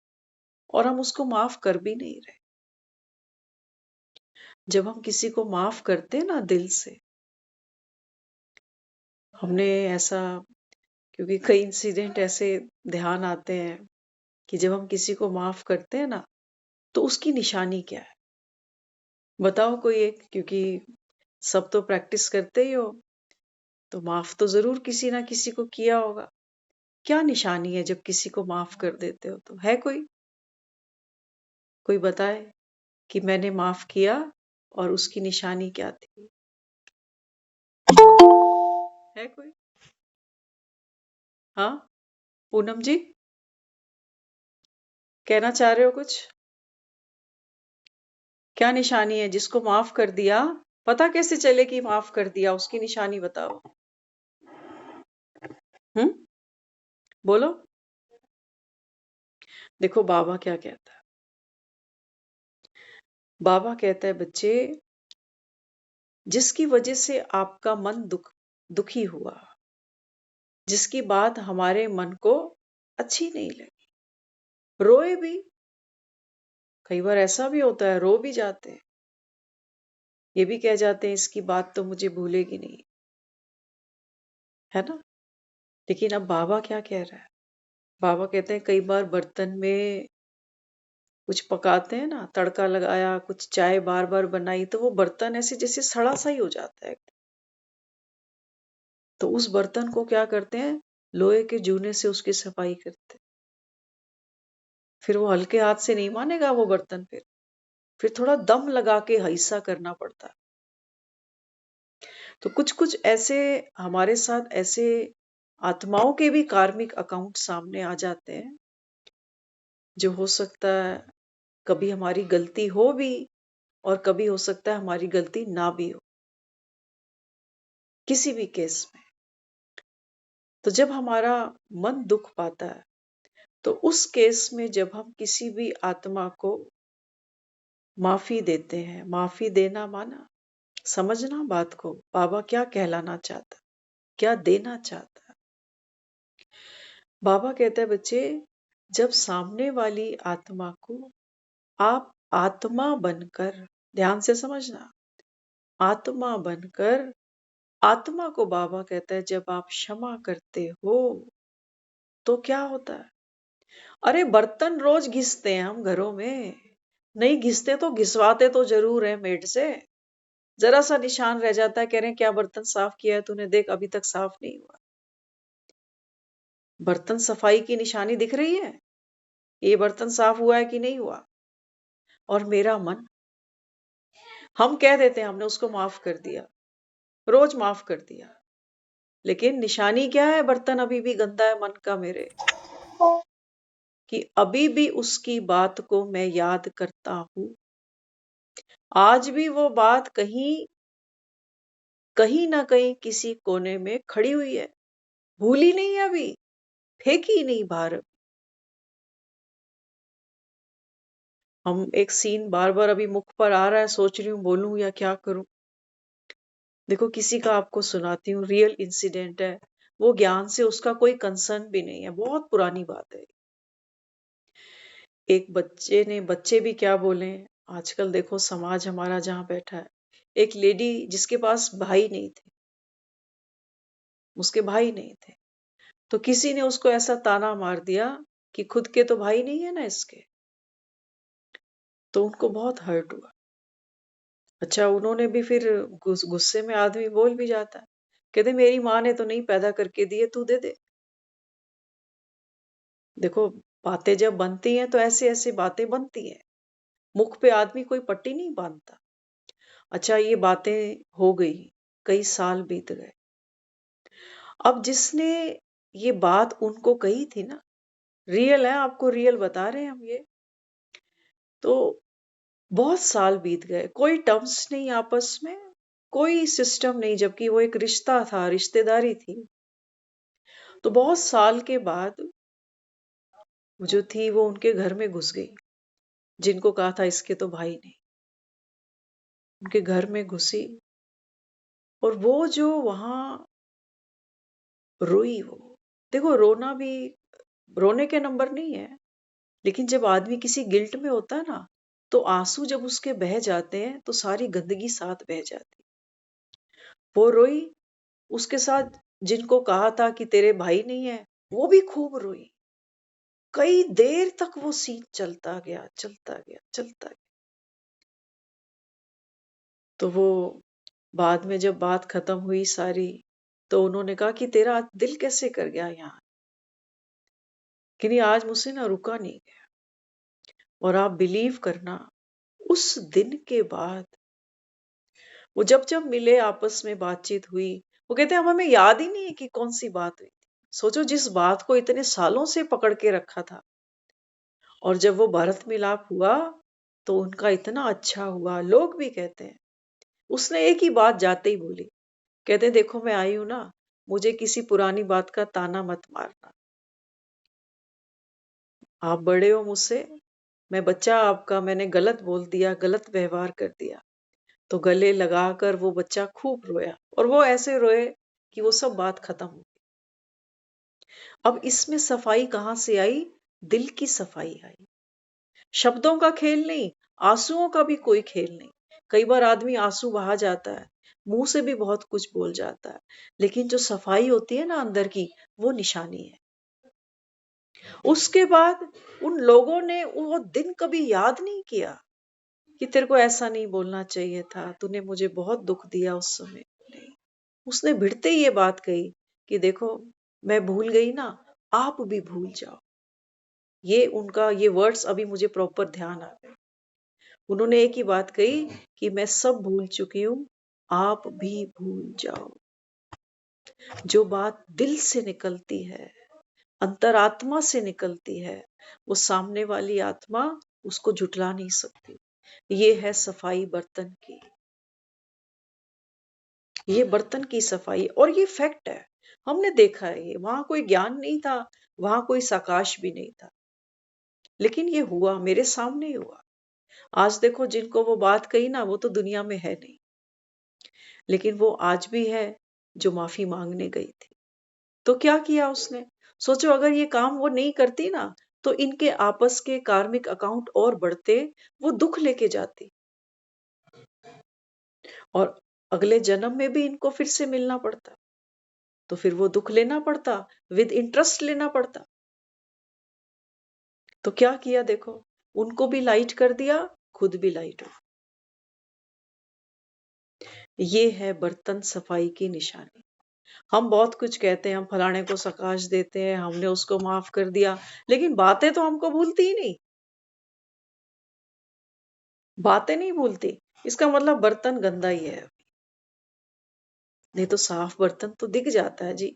और हम उसको माफ कर भी नहीं रहे। जब हम किसी को माफ करते हैं ना दिल से, हमने ऐसा, क्योंकि कई इंसिडेंट ऐसे ध्यान आते हैं कि जब हम किसी को माफ करते हैं ना, तो उसकी निशानी क्या है, बताओ कोई एक, क्योंकि सब तो प्रैक्टिस करते ही हो, तो माफ तो जरूर किसी ना किसी को किया होगा। क्या निशानी है जब किसी को माफ कर देते हो, तो है कोई बताए। कि मैंने माफ किया और उसकी निशानी क्या थी? है कोई? हाँ, पूनम जी, कहना चाह रहे हो कुछ? क्या निशानी है? जिसको माफ कर दिया, पता कैसे चले कि माफ कर दिया? उसकी निशानी बताओ। हम्म, बोलो। देखो बाबा क्या कहता है। बाबा कहता है, बच्चे, जिसकी वजह से आपका मन दुखी हुआ, जिसकी बात हमारे मन को अच्छी नहीं लगी, रोए भी, कई बार ऐसा भी होता है, रो भी जाते हैं, ये भी कह जाते हैं इसकी बात तो मुझे भूलेगी नहीं, है ना? लेकिन अब बाबा क्या कह रहा है? बाबा कहते हैं कई बार बर्तन में कुछ पकाते हैं ना, तड़का लगाया, कुछ चाय बार बार बनाई, तो वो बर्तन ऐसे जैसे सड़ा सा ही हो जाता है। तो उस बर्तन को क्या करते हैं, लोहे के जूने से उसकी सफाई करते हैं। फिर वो हल्के हाथ से नहीं मानेगा वो बर्तन, फिर थोड़ा दम लगा के ऐसा करना पड़ता है। तो कुछ कुछ ऐसे हमारे साथ ऐसे आत्माओं के भी कार्मिक अकाउंट सामने आ जाते हैं, जो हो सकता है कभी हमारी गलती हो भी, और कभी हो सकता है हमारी गलती ना भी हो, किसी भी केस में। तो जब हमारा मन दुख पाता है, तो उस केस में जब हम किसी भी आत्मा को माफी देते हैं, माफी देना माना समझना बात को, बाबा क्या कहलाना चाहता, क्या देना चाहता। बाबा कहता है, बच्चे, जब सामने वाली आत्मा को आप आत्मा बनकर, ध्यान से समझना, आत्मा बनकर आत्मा को बाबा कहता है जब आप क्षमा करते हो, तो क्या होता है? अरे बर्तन रोज घिसते हैं हम घरों में, नहीं घिसते तो घिसवाते तो जरूर है मेड से। जरा सा निशान रह जाता है, कह रहे हैं क्या बर्तन साफ किया है तूने, देख अभी तक साफ नहीं हुआ। बर्तन सफाई की निशानी दिख रही है, ये बर्तन साफ हुआ है कि नहीं हुआ। और मेरा मन, हम कह देते हैं हमने उसको माफ कर दिया, रोज माफ कर दिया, लेकिन निशानी क्या है? बर्तन अभी भी गंदा है मन का मेरे, कि अभी भी उसकी बात को मैं याद करता हूं, आज भी वो बात कहीं कहीं ना कहीं किसी कोने में खड़ी हुई है, भूली नहीं है अभी, फेंकी नहीं बाहर। हम एक सीन बार बार अभी मुख पर आ रहा है, सोच रही हूँ बोलूं या क्या करूं। देखो किसी का आपको सुनाती हूँ, रियल इंसिडेंट है, वो ज्ञान से उसका कोई कंसर्न भी नहीं है, बहुत पुरानी बात है। एक बच्चे भी क्या बोले, आजकल देखो समाज हमारा जहां बैठा है, एक लेडी जिसके पास भाई नहीं थे, उसके भाई नहीं थे, तो किसी ने उसको ऐसा ताना मार दिया कि खुद के तो भाई नहीं है ना इसके, तो उनको बहुत हर्ट हुआ। अच्छा, उन्होंने भी फिर गुस्से में आदमी बोल भी जाता है, कहते मेरी माँ ने तो नहीं पैदा करके दिए, तू दे दे। देखो बातें जब बनती हैं तो ऐसे ऐसे बातें बनती हैं, मुख पे आदमी कोई पट्टी नहीं बांधता। अच्छा, ये बातें हो गई, कई साल बीत गए। अब जिसने ये बात उनको कही थी ना, रियल है, आपको रियल बता रहे हैं हम ये, तो बहुत साल बीत गए, कोई टर्म्स नहीं आपस में, कोई सिस्टम नहीं, जबकि वो एक रिश्ता था, रिश्तेदारी थी। तो बहुत साल के बाद वो जो थी वो उनके घर में घुस गई, जिनको कहा था इसके तो भाई नहीं, उनके घर में घुसी, और वो जो वहां रोई, वो देखो रोना भी रोने के नंबर नहीं है, लेकिन जब आदमी किसी गिल्ट में होता है ना, तो आंसू जब उसके बह जाते हैं तो सारी गंदगी साथ बह जाती। वो रोई, उसके साथ जिनको कहा था कि तेरे भाई नहीं है, वो भी खूब रोई। कई देर तक वो सीन चलता गया, चलता गया, चलता गया। तो वो बाद में जब बात खत्म हुई सारी, तो उन्होंने कहा कि तेरा दिल कैसे कर गया यहाँ, कि नहीं आज मुझसे ना रुका नहीं गया। और आप बिलीव करना, उस दिन के बाद वो जब जब मिले, आपस में बातचीत हुई, वो कहते हैं अब हमें याद ही नहीं है कि कौन सी बात हुई थी। सोचो, जिस बात को इतने सालों से पकड़ के रखा था, और जब वो भारत मिलाप हुआ तो उनका इतना अच्छा हुआ। लोग भी कहते हैं, उसने एक ही बात जाते ही बोली, कहते हैं देखो मैं आई हूं ना, मुझे किसी पुरानी बात का ताना मत मारना। आप बड़े हो मुझसे, मैं बच्चा आपका, मैंने गलत बोल दिया, गलत व्यवहार कर दिया। तो गले लगाकर वो बच्चा खूब रोया, और वो ऐसे रोए कि वो सब बात खत्म हो गई। अब इसमें सफाई कहां से आई? दिल की सफाई आई। शब्दों का खेल नहीं, आंसुओं का भी कोई खेल नहीं। कई बार आदमी आंसू बहा जाता है, मुंह से भी बहुत कुछ बोल जाता है, लेकिन जो सफाई होती है ना अंदर की, वो निशानी है। उसके बाद उन लोगों ने वो दिन कभी याद नहीं किया कि तेरे को ऐसा नहीं बोलना चाहिए था, तूने मुझे बहुत दुख दिया उस समय। नहीं, उसने भिड़ते ही ये बात कही कि देखो मैं भूल गई ना, आप भी भूल जाओ। ये उनका ये वर्ड्स अभी मुझे प्रॉपर ध्यान आ गए। उन्होंने एक ही बात कही कि मैं सब भूल चुकी हूं, आप भी भूल जाओ। जो बात दिल से निकलती है, अंतरात्मा से निकलती है, वो सामने वाली आत्मा उसको झुठला नहीं सकती। ये है सफाई बर्तन की। ये बर्तन की सफाई, और ये फैक्ट है, हमने देखा है। ये वहां कोई ज्ञान नहीं था, वहां कोई साकाश भी नहीं था, लेकिन ये हुआ, मेरे सामने ही हुआ। आज देखो, जिनको वो बात कही ना, वो तो दुनिया में है नहीं, लेकिन वो आज भी है जो माफी मांगने गई थी। तो क्या किया उसने? सोचो, अगर ये काम वो नहीं करती ना, तो इनके आपस के कार्मिक अकाउंट और बढ़ते, वो दुख लेके जाती, और अगले जन्म में भी इनको फिर से मिलना पड़ता, तो फिर वो दुख लेना पड़ता, विद इंटरेस्ट लेना पड़ता। तो क्या किया देखो, उनको भी लाइट कर दिया, खुद भी लाइट हो। ये है बर्तन सफाई की निशानी। हम बहुत कुछ कहते हैं, हम फलाने को सकाश देते हैं, हमने उसको माफ कर दिया, लेकिन बातें तो हमको भूलती ही नहीं। बातें नहीं भूलती, इसका मतलब बर्तन गंदा ही है। नहीं तो साफ बर्तन तो दिख जाता है जी,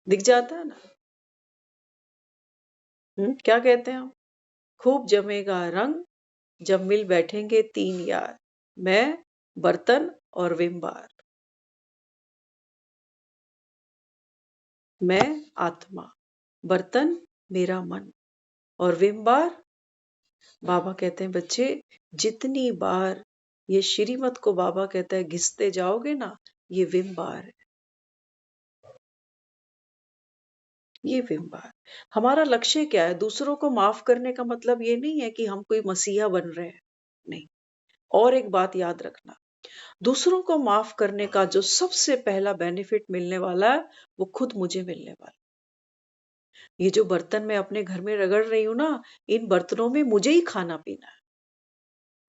दिख जाता है ना। क्या कहते हैं हम? खूब जमेगा रंग, जब मिल बैठेंगे तीन यार, मैं, बर्तन और विम बार। मैं आत्मा, बर्तन मेरा मन, और विम बार। बाबा कहते हैं बच्चे, जितनी बार ये श्रीमत को बाबा कहता है घिसते जाओगे ना, ये विम बार है, ये विम बार। हमारा लक्ष्य क्या है? दूसरों को माफ करने का मतलब ये नहीं है कि हम कोई मसीहा बन रहे हैं, नहीं। और एक बात याद रखना, दूसरों को माफ करने का जो सबसे पहला बेनिफिट मिलने वाला है, वो खुद मुझे मिलने वाला है। ये जो बर्तन मैं अपने घर में रगड़ रही हूं ना, इन बर्तनों में मुझे ही खाना पीना है,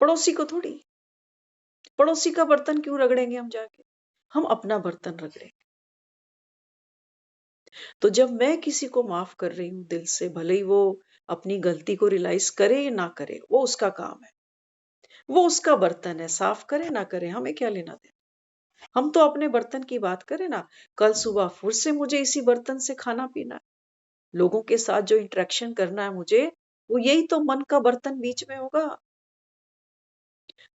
पड़ोसी को थोड़ी। पड़ोसी का बर्तन क्यों रगड़ेंगे हम जाके? हम अपना बर्तन रगड़ेंगे। तो जब मैं किसी को माफ कर रही हूं दिल से, भले ही वो अपनी गलती को रियलाइज करे या ना करे, वो उसका काम है, वो उसका बर्तन है, साफ करे ना करे, हमें क्या लेना देना। हम तो अपने बर्तन की बात करें ना, कल सुबह फिर से मुझे इसी बर्तन से खाना पीना है, लोगों के साथ जो इंटरेक्शन करना है मुझे, वो यही तो मन का बर्तन बीच में होगा।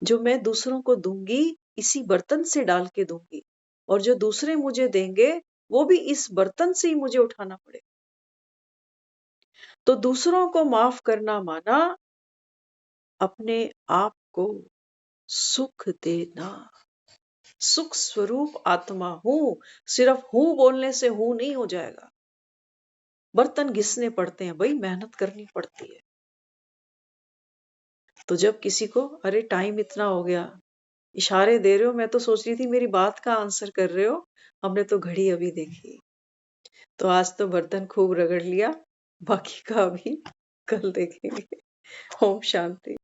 जो मैं दूसरों को दूंगी, इसी बर्तन से डाल के दूंगी, और जो दूसरे मुझे देंगे, वो भी इस बर्तन से ही मुझे उठाना पड़ेगा। तो दूसरों को माफ करना माना अपने आप को सुख देना। सुख स्वरूप आत्मा हूं, सिर्फ हूं बोलने से हूं नहीं हो जाएगा। बर्तन घिसने पड़ते हैं भाई, मेहनत करनी पड़ती है। तो जब किसी को, अरे टाइम इतना हो गया, इशारे दे रहे हो, मैं तो सोच रही थी मेरी बात का आंसर कर रहे हो, हमने तो घड़ी अभी देखी। तो आज तो बर्तन खूब रगड़ लिया, बाकी का अभी कल देखेंगे। ओम शांति।